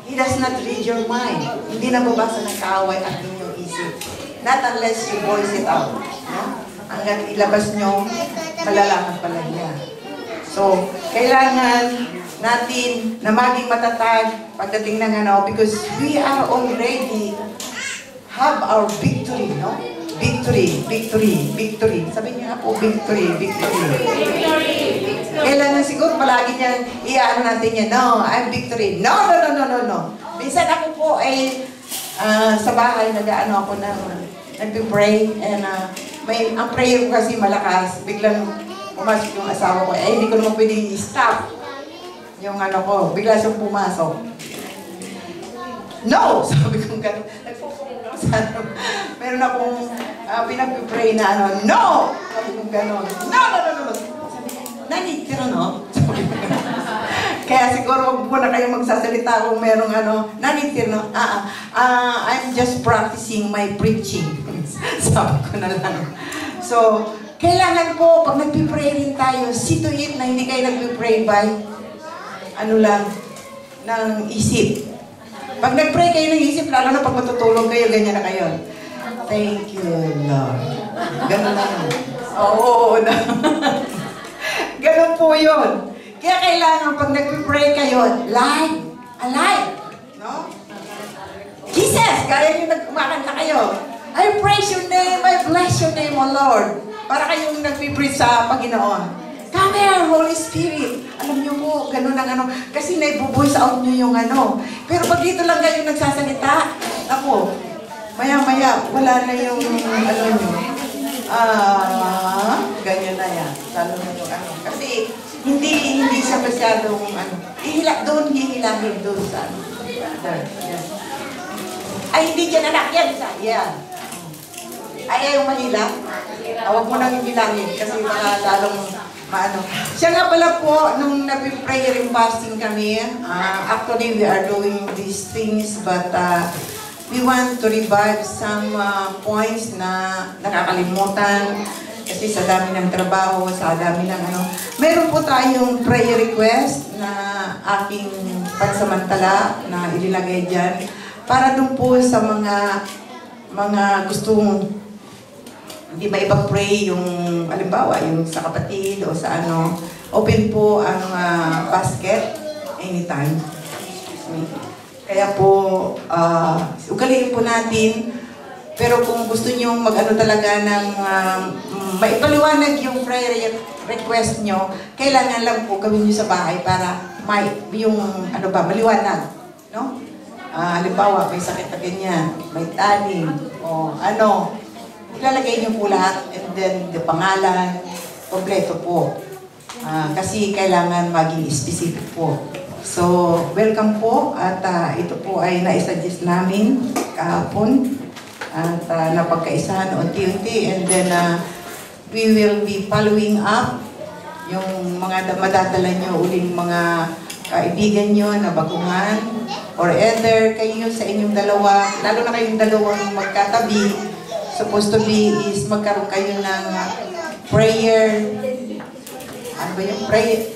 He does not read your mind. Hindi nababasa ng kaaway ang inyong isip. Not unless you voice it out. No? Hanggang ilabas nyo, malalaman pala niya. So, kailangan natin na maging matatag pagdating ng because we are already have our victory, no? Victory, victory, victory. Sabi niya po, victory, victory. Kailangan siguro palagi niya, iaano natin niya, no, I'm victory. No, no, no, no, no, no. Minsan ako po ay sa bahay, nag-ano ako nag-pray, and ang prayer ko kasi malakas, biglang pumasok yung asawa ko, hindi ko naman pwedeng i-stop yung ko, bigla siyang pumasok. No! Sabi ko gano'n, meron akong pinag-pray na no! Sabi ko gano'n, no, no, no, no, sabi ko, nanitira, no? Kaya siguro wag muna kayong magsasalita kung merong nanitira, no? I'm just practicing my preaching. Sabi ko na lang. So, kailangan po, pag nag-pray rin tayo, see to it na hindi kayo nag-pray by ng isip. Pag nag-pray kayo ng isip, lalo na pag matutulog kayo, ganyan na kayo. Thank you, Lord. Ganun na yun. Oo, na. Ganun po yun. Kaya kailangan pag nag-pray kayo, alive. No? Jesus, kaya nyo nagkumakanta kayo. I praise your name, I bless your name, O Lord. Para kayong nag-pray sa Panginoon. Come here, Holy Spirit. Alam niyo po, ganun ang kasi naibuvoice out niyo yung Pero pag dito lang kayo nagsasalita, ako, maya-maya, wala na yung niyo. Ganyan na yan. Lalo na yung Kasi, hindi siya masyadong hihilahin doon sa Ay, hindi dyan anak yan. Yan. Ay, ayaw mahila. Huwag mo nang hilangin kasi baka lalong Siya nga pala po, nung nag-prayer and fasting kami, actually we are doing these things, but we want to revive some points na nakakalimutan kasi sa dami ng trabaho, sa dami ng Meron po tayong prayer request na aking pansamantala na ilinagay dyan para dun po sa mga gustong hindi ba ipag-pray yung, halimbawa, yung sa kapatid o sa open po ang basket anytime. Kaya po, ugaliin po natin, pero kung gusto nyo talaga ng maipaliwanag yung prayer request nyo, kailangan lang po gawin nyo sa bahay para yung, maliwanag. No? Halimbawa, may sakit na ganyan, may taning, o ilalagay niyo po lahat, and then the pangalan, kompleto po. Kasi kailangan maging specific po. So, welcome po. At ito po ay naisuggest namin kahapon. At napagkaisahan unti-unti. And then, we will be following up yung mga madadala nyo uling mga kaibigan nyo na baguhan. Or either kayo sa inyong dalawa, lalo na kayong dalawang magkatabi, supposed to be is magkaroon kayo ng prayer, partner prayer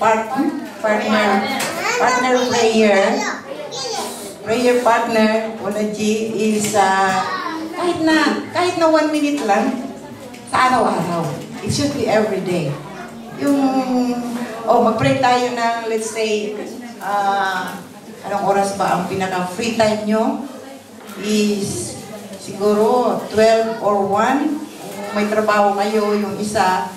partner, is kahit na 1 minute lang sa araw-araw. It should be every day. Yung mag-pray tayo ng, let's say, anong oras ba ang pinaka-free time nyo is siguro 12 or 1, may trabaho kayo, yung isa,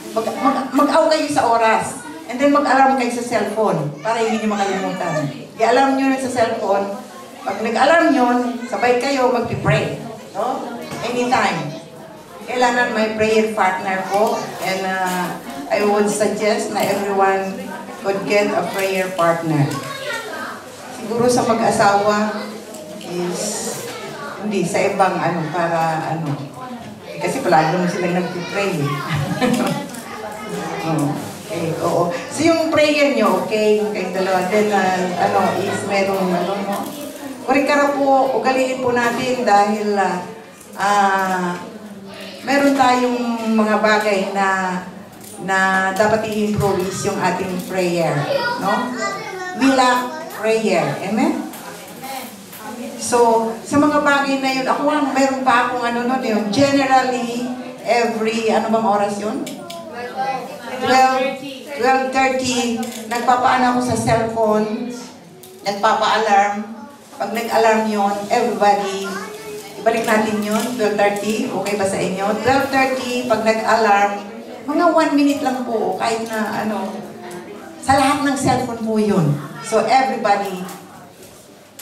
mag-aw kayo sa oras. And then mag-alarm kayo sa cellphone para hindi nyo makalimutan. I-alarm nyo sa cellphone. Pag nag-alarm nyo, sabay kayo mag-pray. No? Anytime. Kailangan may prayer partner po. And I would suggest na everyone could get a prayer partner. Siguro sa mag-asawa is hindi, sa ibang para kasi palagi naman silang nag-pray. Okay, oo. So yung prayer nyo, okay, yung kayong dalawa, then is merong kurikara po, ugaliin po natin dahil meron tayong mga bagay na dapat i-improve yung ating prayer, no? We lack prayer, amen? So, sa mga bagay na yun, ako nga, mayroon pa akong ano nun yun, generally, every, ano bang oras yun? 12:30, nagpapaano ako sa cellphone, nagpapa-alarm. Pag nag-alarm yun, everybody, ibalik natin yun, 12:30, okay ba sa inyo? 12:30, pag nag-alarm, mga 1 minute lang po, kahit na ano, sa lahat ng cellphone po yun. So everybody,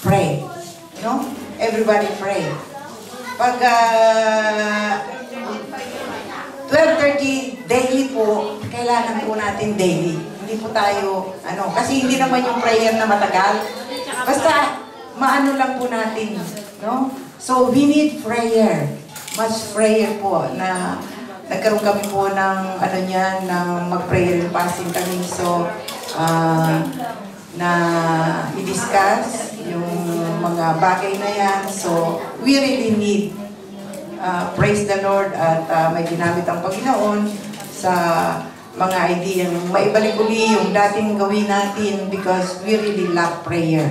pray. No? Everybody pray. Pag 12:30 daily po, kailangan po natin daily. Hindi po tayo, kasi hindi naman yung prayer na matagal. Basta, maano lang po natin. No? So, we need prayer. Much prayer po na nagkaroon kami po ng, ng mag-prayer and fasting kami. So, na i-discuss yung mga bagay na yan. So, we really need praise the Lord at may ginamit ang Panginoon sa mga idea ng maibalik uli yung dating gawin natin because we really love prayer.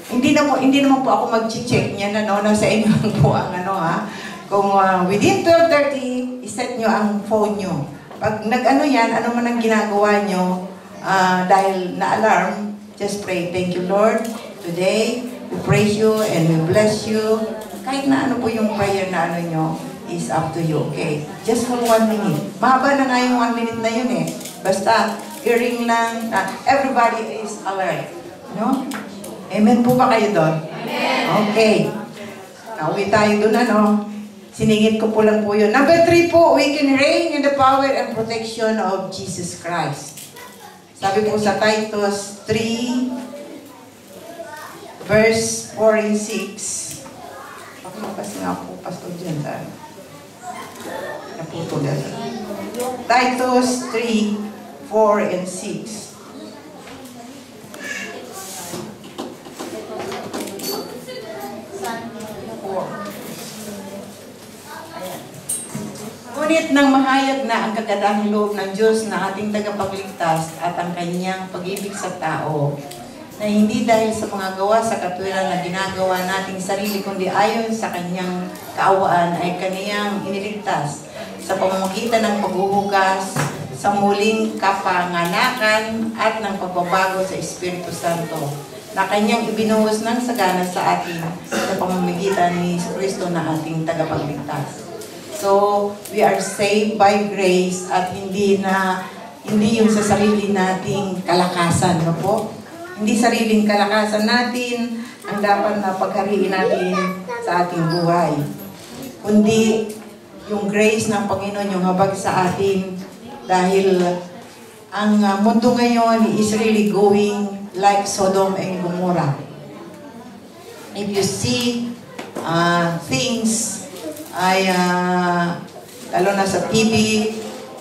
Hindi naman po ako mag-check niyan, nasa inyo po ang kung within 12:30, iset nyo ang phone nyo. Pag yan, ano man ang ginagawa nyo, dahil na-alarm, just pray, thank you Lord, today, we praise you and we bless you. Kahit na ano po yung prayer na nyo, is up to you, okay? Just for 1 minute. Mahaba na nga yung 1 minute na yun eh. Basta, hearing lang, everybody is alert. No? Amen po ba kayo doon? Amen. Okay. Nauwi tayo doon, Siningit ko po lang po yun. Number 3 po, we can reign in the power and protection of Jesus Christ. Sabi po sa Titus 3, verse 4 and 6. Pakimakas nga po, Pastor Jen. Naputo na. Titus 3, 4 and 6. Ngunit nang mahayag na ang kagandahang loob ng Diyos na ating tagapagligtas at ang kanyang pag-ibig sa tao, na hindi dahil sa mga gawa sa katwiran na ginagawa nating sarili, kundi ayon sa kanyang kaawaan ay kaniyang iniligtas sa pamamagitan ng paghuhugas sa muling kapanganakan at ng pagbabago sa Espiritu Santo na kanyang ibinuhos ng sagana sa atin sa pamamagitan ni Kristo na ating tagapagligtas. So, we are saved by grace at hindi yung sa sarili nating kalakasan, no po? Hindi sariling kalakasan natin ang dapat na paghariin natin sa ating buhay. Kundi yung grace ng Panginoon yung habag sa atin dahil ang mundo ngayon is really going like Sodom and Gomorrah. If you see things ay lalo na sa TV,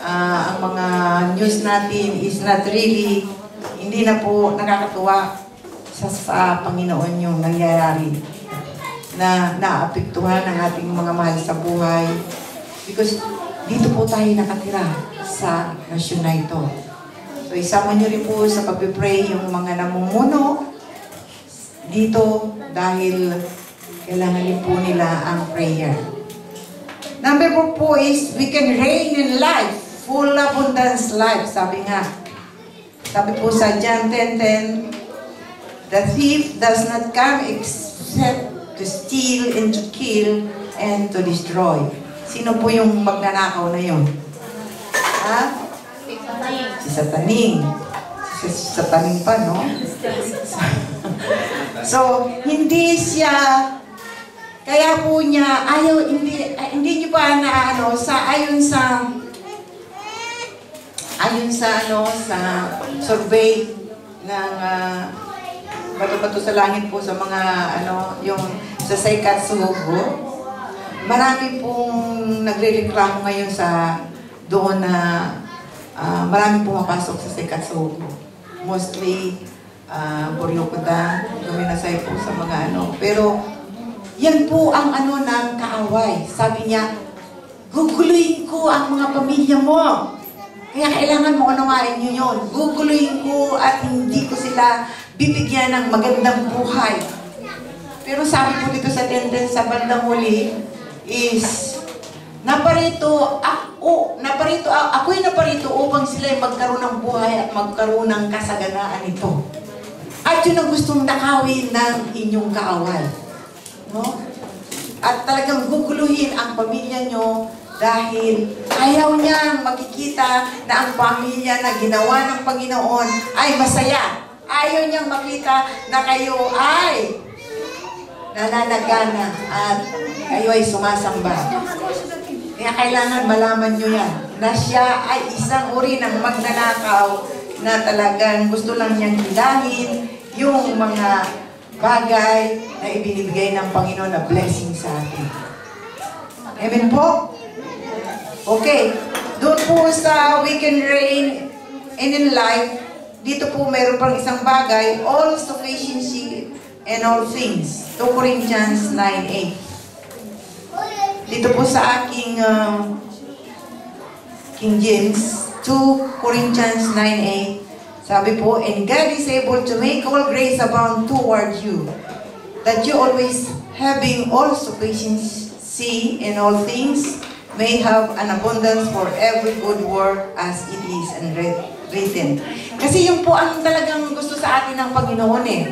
ang mga news natin is not really, hindi na po nakakatuwa sa Panginoon yung nangyayari na naapektuhan ng ating mga mahal sa buhay because dito po tayo nakatira sa nasyon na ito. So isama nyo rin po sa pag-pray yung mga namumuno dito dahil kailangan din po nila ang prayer. Number 4 po is, we can reign in life, full abundance life. Sabi po sa John 10:10, the thief does not come except to steal and to kill and to destroy. Sino po yung magnanakaw na yun? Ha? Si Sataning. Si Sataning pa, no? So, hindi siya... Kaya po niya, hindi niyo pa ayon sa survey ng bato-bato sa langit po sa mga yung sa Seikatsugo. Marami pong nagrereklamo ngayon doon na marami pumapasok sa Seikatsugo. Mostly Boryokuda, Guminasay po sa mga pero yan po ang ng kaaway. Sabi niya, guguluhin ko ang mga pamilya mo. Kaya kailangan mo unawain nyo yun. Guguluhin ko at hindi ko sila bibigyan ng magandang buhay. Pero sabi po dito sa sentence sa bandang huli is, ako'y naparito upang sila'y magkaroon ng buhay at magkaroon ng kasaganaan ito. At yun ang gustong nakawin ng inyong kaaway. No? At talagang guguluhin ang pamilya nyo dahil ayaw niyang makikita na ang pamilya na ginawa ng Panginoon ay masaya. Ayaw niyang makita na kayo ay nananagana at kayo ay sumasamba. Kaya kailangan malaman nyo yan, na siya ay isang uri ng magnanakaw na talagang gusto lang niyang hilahin yung mga bagay na ibinibigay ng Panginoon na blessing sa atin. Amen po? Okay. Doon po sa We Can Reign and in Life, dito po mayroon pang isang bagay, all sufficiency and all things. 2 Corinthians 9:8. Dito po sa aking King James, 2 Corinthians 9:8, sabi po, and God is able to make all grace abound toward you, that you always having all sufficiency in all things, may have an abundance for every good work as it is written. Kasi yun po ang talagang gusto sa atin ng Panginoon eh.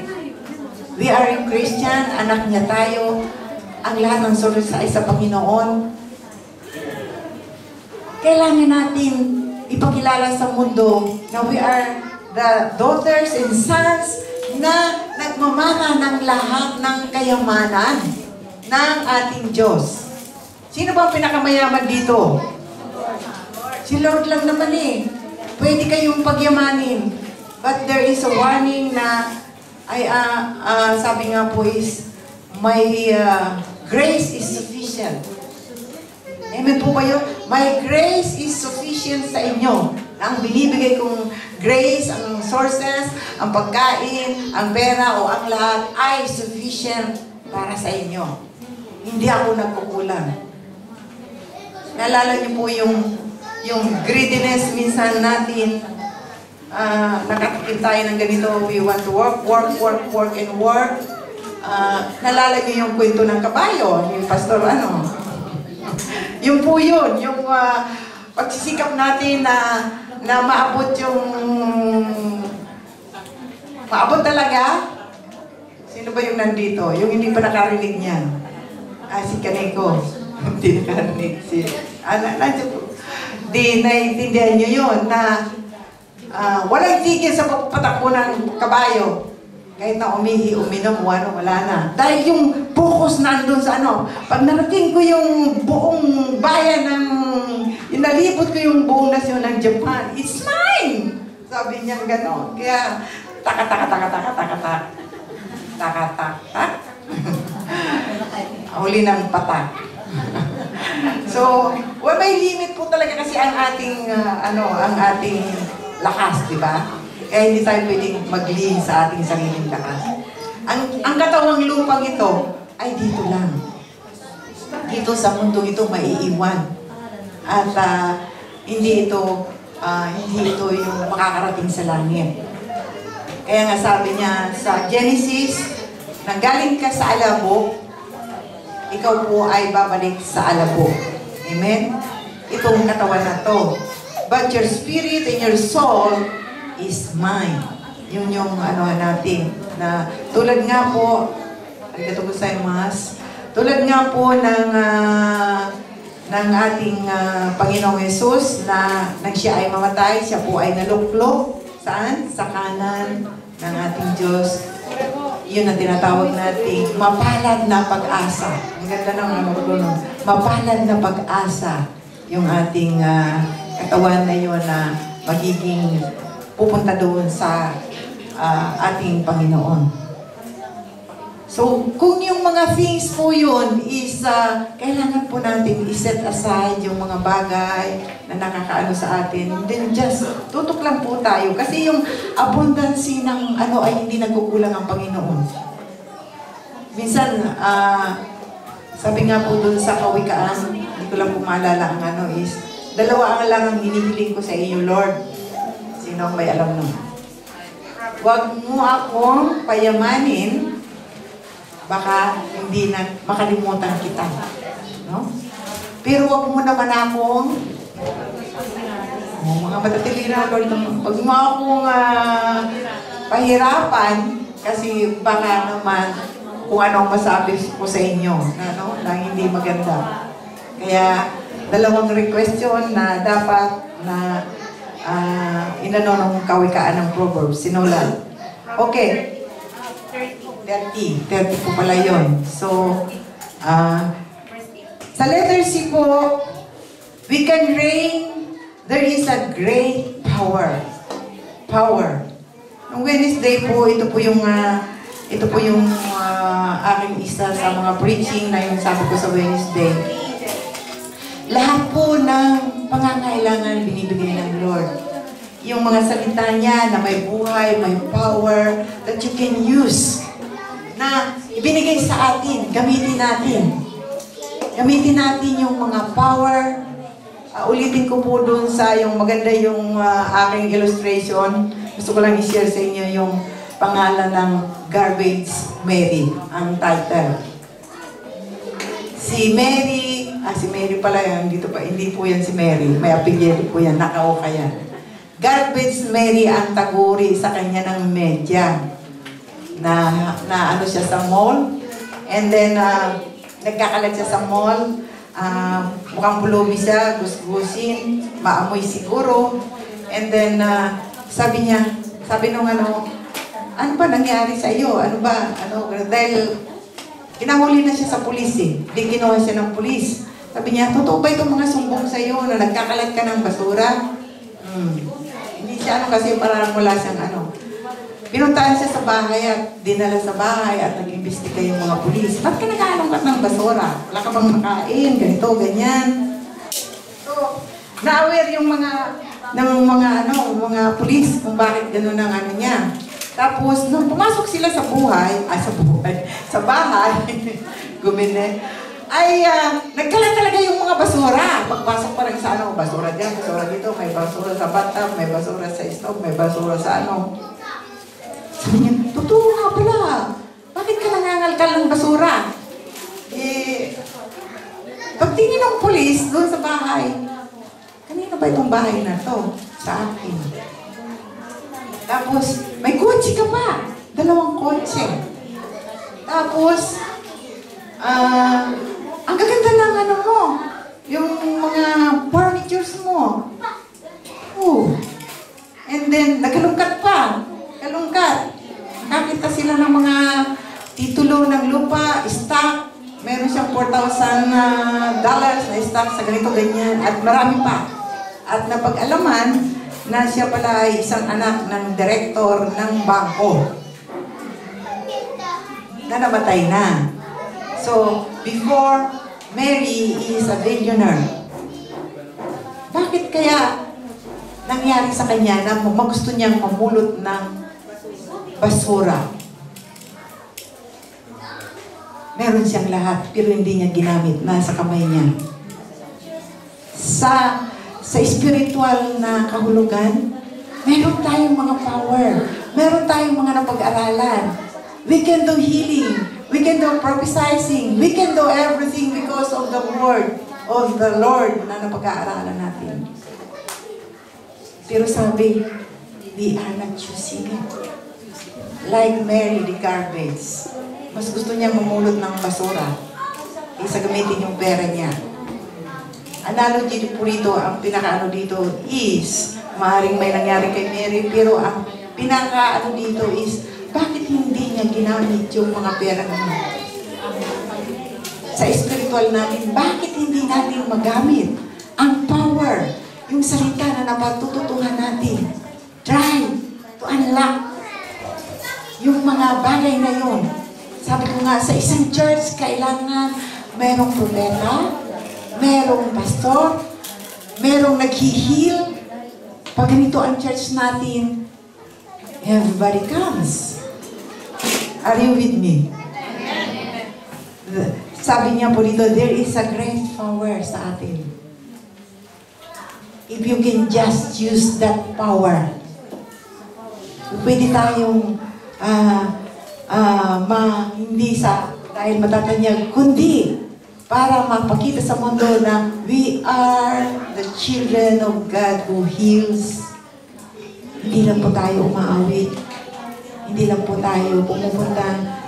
We are a Christian, anak niya tayo, ang lahat ng source ay sa Panginoon. Kailangan natin ipakilala sa mundo na we are the daughters and sons na nagmamana ng lahat ng kayamanan ng ating Diyos. Sino ba ang pinakamayaman dito? Si Lord lang naman eh. Pwede kayong pagyamanin. But there is a warning na sabi nga po is, my grace is sufficient. Amen po ba yun? My grace is sufficient sa inyo. Ang binibigay kong grace, ang sources, ang pagkain, ang pera o ang lahat ay sufficient para sa inyo. Hindi ako nagkukulang. Naalala niyo po yung greediness minsan natin, nakatikim tayo ng ganito, we want to work, and work. Nalala niyo yung kwento ng kabayo, yung pastor, yung po yun, yung pagsisikap natin na maabot maabot talaga. Sino ba yung nandito? Yung hindi pa nakarinig niyan? Si Kaneko. Hindi nakarinig. Di naiintindihan niyo yun na walang tigil sa pagpatakbo ng kabayo. Kahit na uminom, wala na. Dahil yung focus nandun sa pag narating ko yung buong bayan inalibot ko yung buong nasyon ng Japan, it's mine! Sabi niya gano'n. Kaya, tak. Huli ng patak. So, may limit po talaga kasi ang ating, ang ating lakas, di ba? Kaya hindi tayo pwedeng maglihim sa ating sariling lakas. Ang katawang lupang ito ay dito lang. Dito sa mundo ito maiiwan. At hindi ito yung makakarating sa langit. Kaya nga sabi niya sa Genesis, nanggaling ka sa alabok, ikaw po ay babalik sa alabok. Amen? Itong katawan na to. But your spirit and your soul is mine. Yun yung natin. Na tulad nga po, arigatou gozaimasu, tulad nga po ng ating Panginoong Yesus na nang siya ay mamatay, siya po ay naluklok. Saan? Sa kanan ng ating Diyos. Yun ang tinatawag nating mapalad na pag-asa. Ang ganda ng mapalad na pag-asa yung ating katawan na yun na magiging pupunta doon sa ating Panginoon. So, kung yung mga things po yun is, kailangan po natin i-set aside yung mga bagay na nakakaano sa atin. Then just, tutok lang po tayo. Kasi yung abundance ng ay hindi nagkukulang ang Panginoon. Minsan, sabi nga po dun sa Kawikaan, hindi ko lang po maalala ang is, dalawa ang lang ang hinihiling ko sa iyo, Lord. Sino ang may alam nun? Huwag mo akong payamanin baka hindi na makalimutan kita. No? Pero wag mo naman akong, mga matatilira, Lord, wag mo akong pahirapan, kasi baka naman kung anong masabi ko sa inyo, na hindi maganda. Kaya, dalawang request yun na dapat na inano ng kawikaan ng Proverbs, sinulat. Okay. 30 po pala yun. So, sa letter C po, we can reign, there is a great power. Power. Noong Wednesday po, ito po yung aking isa sa mga preaching na yung sabi ko sa Wednesday. Lahat po ng pangangailangan binibigay ng Lord. Yung mga salita niya na may buhay, may power, that you can use, na ibinigay sa atin, gamitin natin. Gamitin natin yung mga power. Ulitin ko po dun sa yung maganda yung aking illustration. Gusto ko lang i-share sa inyo yung pangalan ng Garbage Mary, ang title. Si Mary pala yan, hindi po yan si Mary. May apelyido po yan, nakauka yan. Garbage Mary ang taguri sa kanya ng media. Na ano siya sa mall. And then, nagkakalat siya sa mall. Mukhang pulubi siya, gusgusin, maamoy siguro. And then, sabi nung ano ba nangyari sa iyo? Dahil kinahuli na siya sa pulis eh. Di kinuha siya ng pulis. Sabi niya, totoo ba itong mga sumbong sa iyo na nagkakalat ka ng basura? Hindi siya kasi parang wala siyang Pinuntahan siya sa bahay at dinala sa bahay at nag-imbestiga yung mga pulis. Ba't ka nag-aalungkat ng basura? Wala ka bang makain? Ganito, ganyan. So, na-aware yung mga pulis kung bakit gano'n ang niya. Tapos, nung pumasok sila sa bahay, gumine, ay nagkalat talaga yung mga basura. Pagpasok pa rin sa basura dyan, basura dito, may basura sa bathtub, may basura sa stove, may basura sa Sabi niya, totoo nga pala. Bakit ka nangangalkal ng basura? Pagtingin ng pulis doon sa bahay, kanina ba itong bahay na to? Sa akin. Tapos, may kotse ka pa. 2 kotse. Tapos, ang gaganda ng mo, yung mga furnitures mo. And then, nagkalungkat pa. Nakakita sila ng mga titulo ng lupa, stock. Meron siyang $4,000 na stock sa ganito, ganyan. At marami pa. At napag-alaman na siya pala ay isang anak ng direktor ng bangko. Na namatay na. So, before, Mary is a billionaire. Bakit kaya nangyari sa kanya na magusto niyang mamulot ng basura? Meron siyang lahat, pero hindi niya ginamit. Nasa kamay niya. Sa spiritual na kahulugan, meron tayong mga power. Meron tayong mga napag-aralan. We can do healing. We can do prophesying. We can do everything because of the word of the Lord na napag-aaralan natin. Pero sabi, we are not choosing it. Like Mary, the garbage. Mas gusto niya mamulot ng basura kaysa gamitin yung pera niya. Analogy po rito, ang pinaka-ano dito is, maaaring may nangyari kay Mary, pero ang pinaka-ano dito is, bakit hindi niya ginamit yung mga pera niya? Sa spiritual natin, bakit hindi natin magamit ang power, yung salita na napatututuhan natin? Try to unlock yung mga bagay na yun. Sabi ko nga, sa isang church, kailangan merong propeta, merong pastor, merong nag-heal. Pag ganito ang church natin, everybody comes. Are you with me? Sabi niya po dito, there is a great power sa atin. If you can just use that power, pwede tayong hindi sa dahil matatanyag, kundi para mapakita sa mundo na we are the children of God who heals. Hindi lang po tayo umaawit. Hindi lang po tayo pumupunta.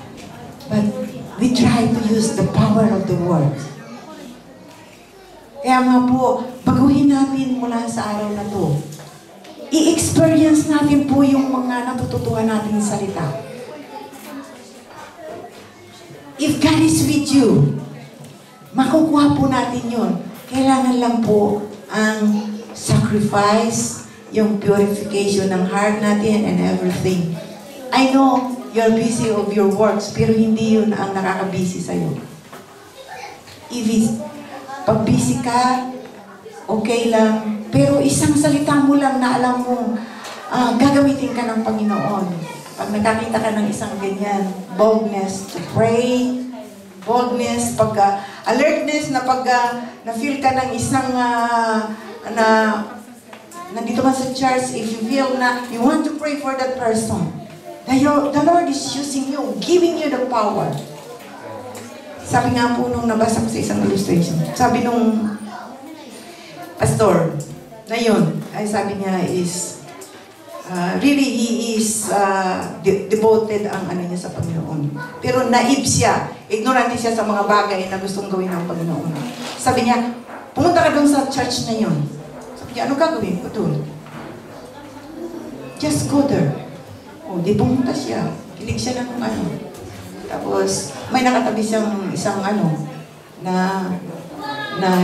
But we try to use the power of the word. Kaya nga po, baguhin natin mula sa araw na to. I-experience natin po yung mga natututuhan natin salita. If God is with you, makukuha po natin yun. Kailangan lang po ang sacrifice, yung purification ng heart natin and everything. I know you're busy of your works, pero hindi yun ang nakaka-busy sa'yo. Pag busy ka, okay lang. Pero isang salita mo lang na alam mo, gagamitin ka ng Panginoon. Pag nakakita ka ng isang ganyan, boldness to pray, boldness, alertness na na-feel ka ng isang nandito man sa church, if you feel na you want to pray for that person, the Lord is using you, giving you the power. Sabi nga po nung nabasa ko sa isang illustration, sabi nung pastor na yun, ay sabi niya is, really, he is devoted ang ano niya sa Panginoon. Pero naib siya. Ignorante siya sa mga bagay na gustong gawin ng Panginoon. Sabi niya, pumunta ka doon sa church na yun. Sabi niya, ano gagawin ko doon? Just go there. O, di pumunta siya. Kilig siya ng ano. Tapos, may nakatabi siyang isang ano, na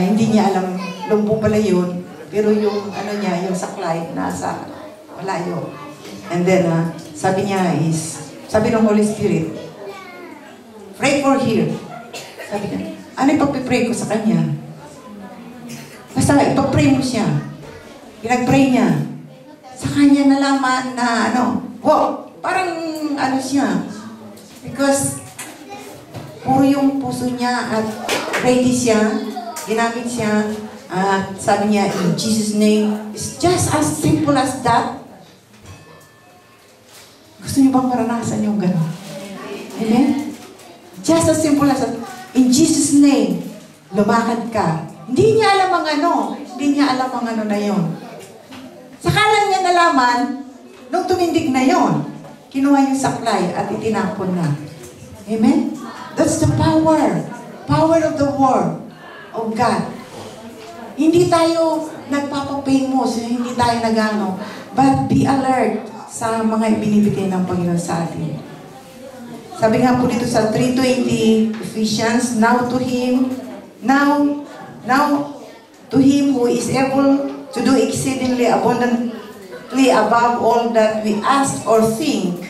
hindi niya alam, lumpo pala yun. Pero yung ano niya, yung saklay, nasa malayo. And then, sabi niya is, sabi ng Holy Spirit, pray for here. Sabi niya, ano ipag-pray ko sa kanya? Basta ipag-pray mo siya. Pinag-pray niya. Sa kanya nalaman na ano, wow, parang ano siya. Because, puro yung puso niya at ready siya, ginamit siya, at sabi niya, in Jesus' name, it's just as simple as that. Gusto niyo bang maranasan yung gano'n? Amen? Just as simple as that. In Jesus' name, lumakad ka. Hindi niya alam ang ano. Hindi niya alam ang ano na yon. Saka lang niya nalaman, nung tumindig na yon, kinuha yung saklay at itinapon na. Amen? That's the power. Power of the word of God. Hindi tayo nagpapapamous, hindi tayo nagano, but be alert sa mga ibinibigay ng Panginoon sa atin. Sabi nga po dito sa 3:20 Ephesians, now to Him who is able to do exceedingly abundantly above all that we ask or think,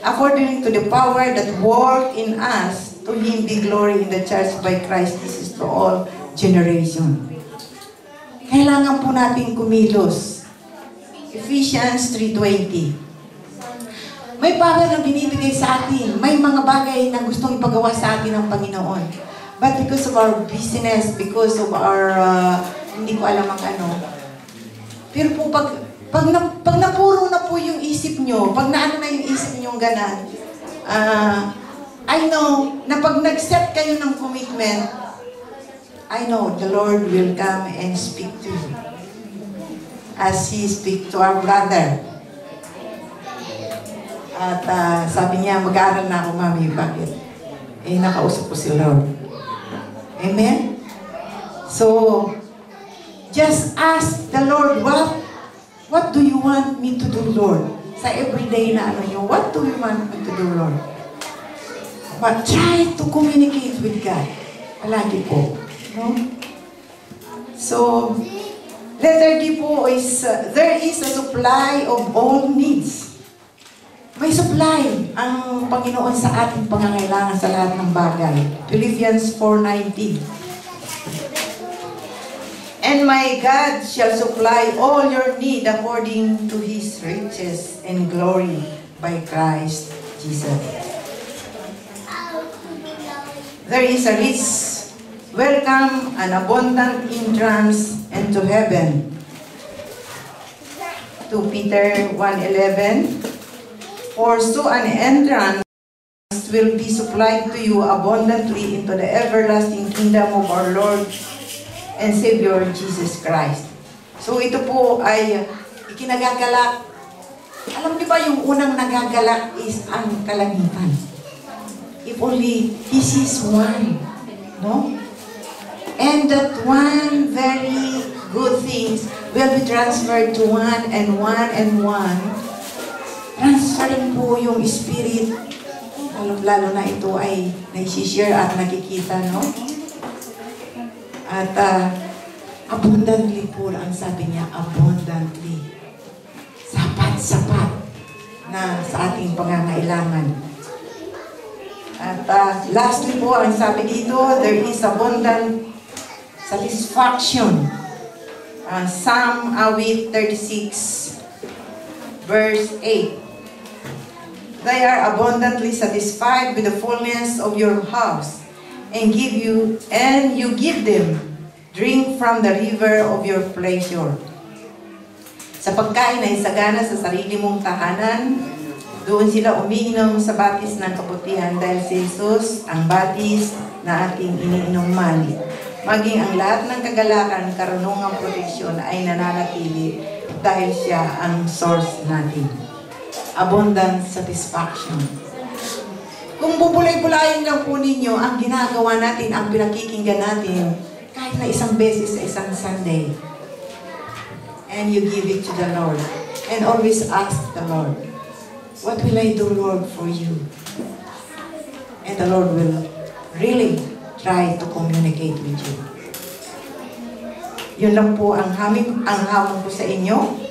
according to the power that work in us, to Him be glory in the church by Christ Jesus to all generation. Kailangan po natin kumilos. Ephesians 3:20. May power na binibigay sa atin. May mga bagay na gustong ipagawa sa atin ng Panginoon. But because of our busyness, because of our, hindi ko alam ang ano. Pero po, pag napuro na po yung isip nyo, pag naano na yung isip nyo ganan, I know na pag nag-set kayo ng commitment, I know the Lord will come and speak to you as He speak to our brother. At sabi niya, mag-aaral na ako, Mami. Bakit? Nakausap ko si Lord. Amen? So, just ask the Lord, what do you want me to do, Lord? Sa everyday na ano nyo, what do you want me to do, Lord? But try to communicate with God. Palagi po. No? So, letter D po is, there is a supply of all needs. May supply ang Panginoon sa ating pangangailangan sa lahat ng bagay. Philippians 4:19. And my God shall supply all your need according to His riches and glory by Christ Jesus. There is a rich welcome and abundant entrance into heaven. 2 Peter 1:11. For so an entrance will be supplied to you abundantly into the everlasting kingdom of our Lord and Savior Jesus Christ. So ito po ay ikinagagalak. Alam niyo ba yung unang nagagalak is ang kalangitan? If only He sees one, no? And that one very good things will be transferred to one and one and one. Transferring po yung Spirit, lalo na ito ay naisishare at nakikita, no? At abundantly po ang sabi niya, abundantly. Sapat na sa ating pangangailangan. At lastly po, ang sabi dito, there is abundant satisfaction. Psalm 36, verse 8. They are abundantly satisfied with the fullness of your house, and you give them drink from the river of your pleasure. Sa pagkain ay sagana sa sarili mong tahanan, doon sila umiinom sa batis ng kabutihan dahil si Jesus ang batis na ating iniinuman. Maging ang lahat ng kagalakan, karunungang proteksyon ay nananatili dahil siya ang source natin. Abundant satisfaction. Kung bubulay-bulayin lang po ninyo ang ginagawa natin, ang pinakikinggan natin, kahit na isang beses sa isang Sunday, and you give it to the Lord. And always ask the Lord, what will I do, Lord, for you? And the Lord will really try to communicate with you. Yun lang po ang hamon ko sa inyo.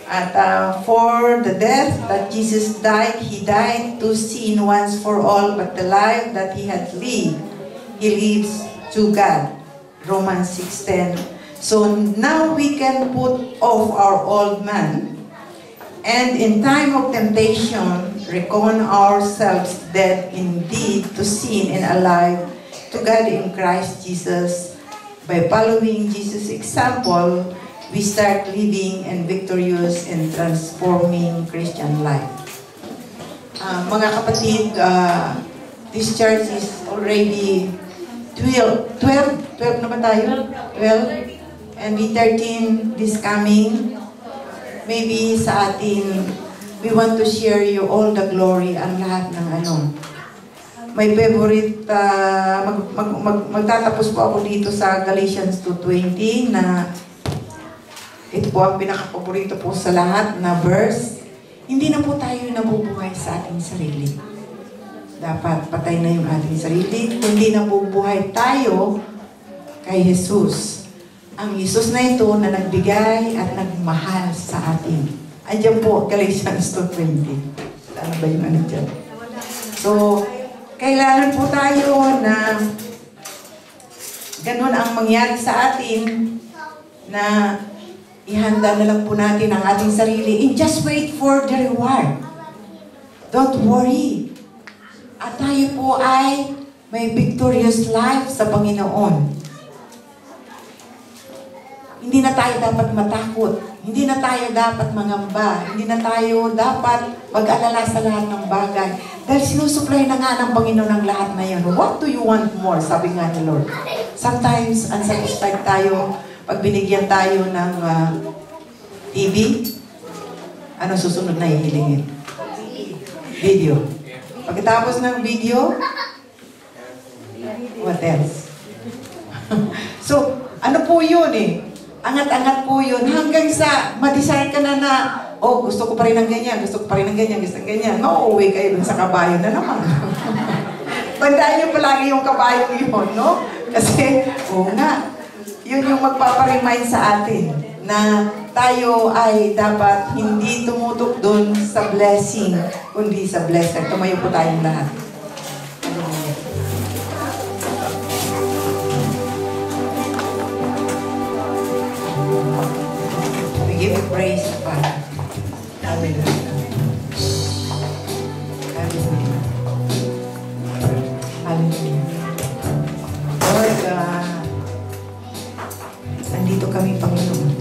At for the death that Jesus died, He died to sin once for all, but the life that He had lived, He lives to God. Romans 6:10. So now we can put off our old man, and in time of temptation, reckon ourselves dead indeed to sin and alive to God in Christ Jesus. By following Jesus' example, we start living and victorious and transforming Christian life. Mga kapatid, this church is already 12 na ba tayo? 12? And be 13 this coming. Maybe sa atin, we want to share you all the glory, ang lahat ng ano. My favorite, magtatapos po ako dito sa Galatians 2:20 na ito po ang pinaka-paborito po sa lahat na verse. Hindi na po tayo nabubuhay sa ating sarili. Dapat patay na yung ating sarili. Kundi nabubuhay tayo kay Jesus. Ang Jesus na ito na nagbigay at nagmahal sa atin. Andiyan po, Galatians 2:20. Ano ba yung ano dyan? So, kailangan po tayo na ganun ang mangyari sa atin na ihanda na lang po natin ang ating sarili and just wait for the reward. Don't worry. At tayo po ay may victorious life sa Panginoon. Hindi na tayo dapat matakot. Hindi na tayo dapat mangamba. Hindi na tayo dapat mag-alala sa lahat ng bagay. Dahil sinusupply na nga ng Panginoon ang lahat na yun. What do you want more? Sabi nga ni Lord. Sometimes, unsatisfied tayo pag binigyan tayo ng TV. Ano susunod na ihilingin? Video. Pagkatapos ng video, what else? So, ano po yun eh? Angat-angat po yun hanggang sa ma-desire ka na oh, gusto ko pa rin ng ganyan, gusto ko pa rin ng ganyan, gusto ng ganyan. Mauuwi kayo dun sa kabayo na naman. Tandaan niyo palagi yung kabayo yun, no? Kasi, nga, yun yung magpaparemind sa atin na tayo ay dapat hindi tumutok dun sa blessing, kundi sa blessing. Tumayo po tayong lahat. We give you praise, Father. Hallelujah. Hallelujah. Hallelujah. Lord, nandito kami, Panginoon.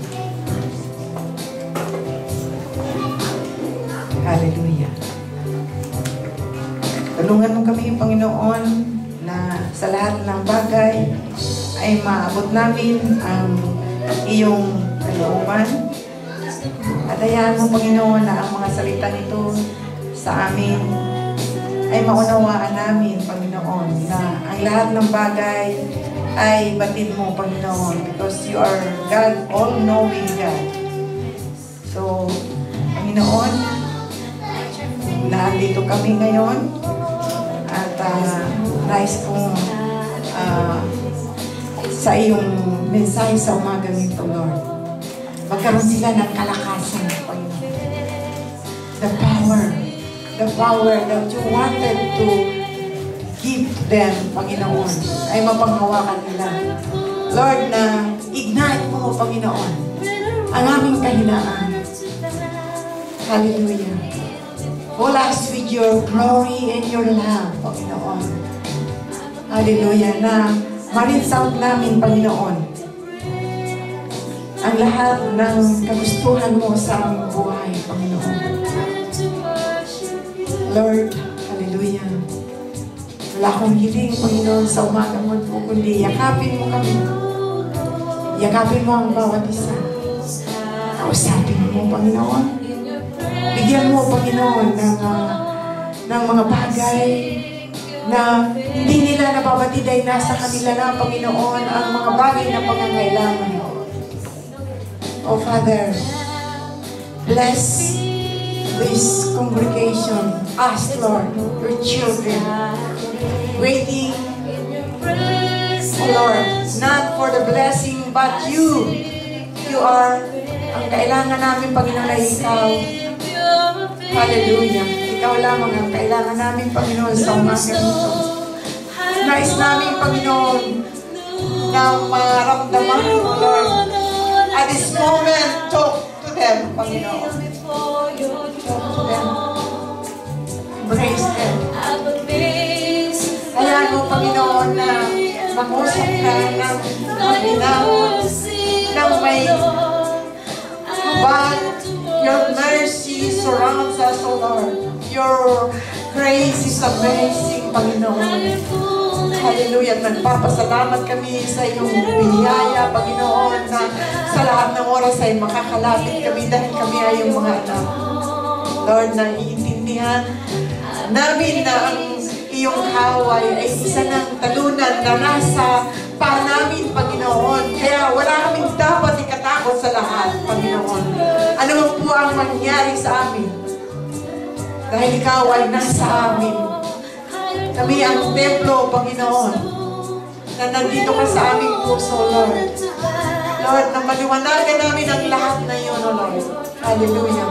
Hallelujah. The Tulungan mo kami, Panginoon, na sa lahat ng bagay ay maabot namin ang iyong kalooban. At hayaan mo, Panginoon, na ang mga salita nito sa amin ay maunawaan namin, Panginoon, na ang lahat ng bagay ay batid mo, Panginoon, because you are God, all-knowing God. So, Panginoon, nandito kami ngayon at nais kong sa iyong mensahe sa umaga nito, Lord. Magkaroon sila ng kalakasan, Panginoon. The power that you wanted to give them, Panginoon, ay mapanghawakan nila. Lord, na ignite mo, Panginoon, ang aming kahinaan. Hallelujah. Fill us with your glory and your love, Panginoon. Hallelujah. Na ma-resound namin, Panginoon, ang lahat ng kagustuhan mo sa aming buhay, Panginoon. Lord, hallelujah. Wala akong hiling, Panginoon, sa umaga mo po, kundi yakapin mo kami. Yakapin mo ang bawat isa. Kausapin mo, Panginoon. Bigyan mo, Panginoon, ng mga bagay na hindi nila nababatid ay nasa kanila na, Panginoon, ang mga bagay na pangangailangan. Oh, Father, bless this congregation, us, Lord, your children, waiting, oh Lord, not for the blessing, but you. You are ang kailangan namin, Panginoon, ay ikaw. Hallelujah. Ikaw lamang ang kailangan namin, Panginoon, sa umaga nito. Nais namin, Panginoon, na maramdaman mo, Lord. At this moment, talk to them, Panginoon. Talk to them. Embrace them. Hayaan mo, Panginoon, na mag-usap ka ng maginawon, ng may hubad. Your mercy surrounds us, O Lord. Your grace is amazing, Panginoon. Hallelujah. Nagpapasalamat kami sa iyong biyaya, Panginoon, na sa lahat ng oras ay makakalapit kami dahil kami ay iyong mga anak. Lord, naiintindihan namin na ang iyong kaway ay isa ng talunan na nasa pa namin, Panginoon. Kaya wala kaming dapat ikatakot sa lahat, Panginoon. Ano man po ang mangyari sa amin? Dahil ikaw ay nasa amin. Kami ang templo, Panginoon, na nandito ka sa aming puso, Lord. Lord, na maliwanagan namin ang lahat na yun, O Lord. Hallelujah.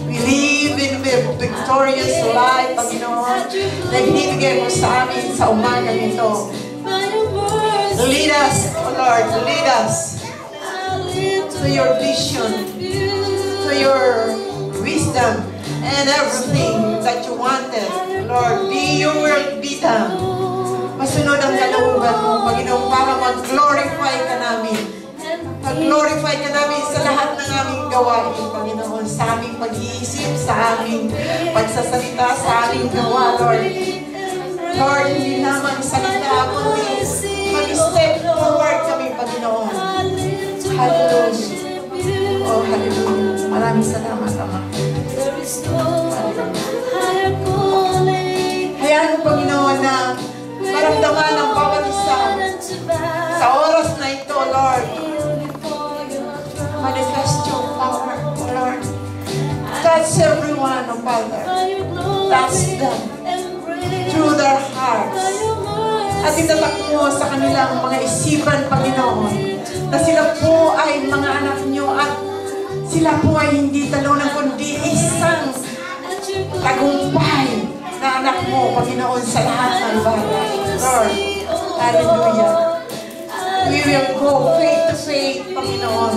We live in a victorious life, Panginoon, na binibigay mo sa amin sa umaga nito. Lead us, O Lord, lead us to your vision, to your wisdom, and everything that you wanted. Lord, be your will be done. Masunod ang kalooban mo, Panginoon, para mag-glorify ka namin. Mag-glorify ka namin sa lahat ng aming gawain, Panginoon, sa aming pag-iisip, sa aming pagsasalita, sa aming gawa, Lord. Lord, hindi naman salita, kundi mag-step forward kami, Panginoon. Hallelujah. Oh, hallelujah. Maraming salamat, Ama. Hayaan mo, Panginoon, na maramdaman ang bawat isa sa oras na ito, Lord. Manifest your power, Lord. Touch everyone, oh Father. Touch them through their hearts. At itatak mo sa kanilang mga isipan, Panginoon, na sila po ay mga anak nyo at sila po ay hindi talunan kundi isang tagumpay na anak mo, Panginoon, sa lahat ng bagay. Lord, hallelujah. We will go faith to faith, Panginoon.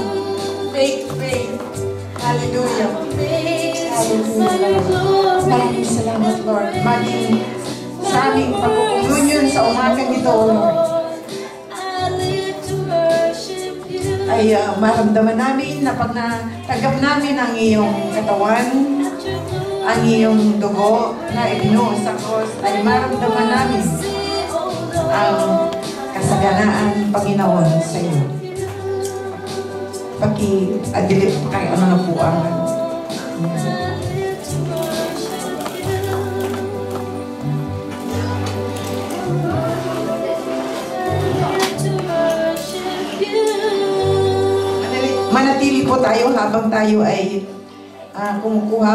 Faith to faith. Hallelujah. Hallelujah. Maraming salamat, Lord. Maging sa aming pagkukumunyon sa umaga nito, Lord, ay maramdaman namin na pag natanggap namin ang iyong katawan, ang iyong dugo na ibinuo sa cross ay maramdaman namin ang kasaganaan, Panginoon, sa iyo. Paki-adilip kay ano na po ang manatili po tayo habang tayo ay kumukuha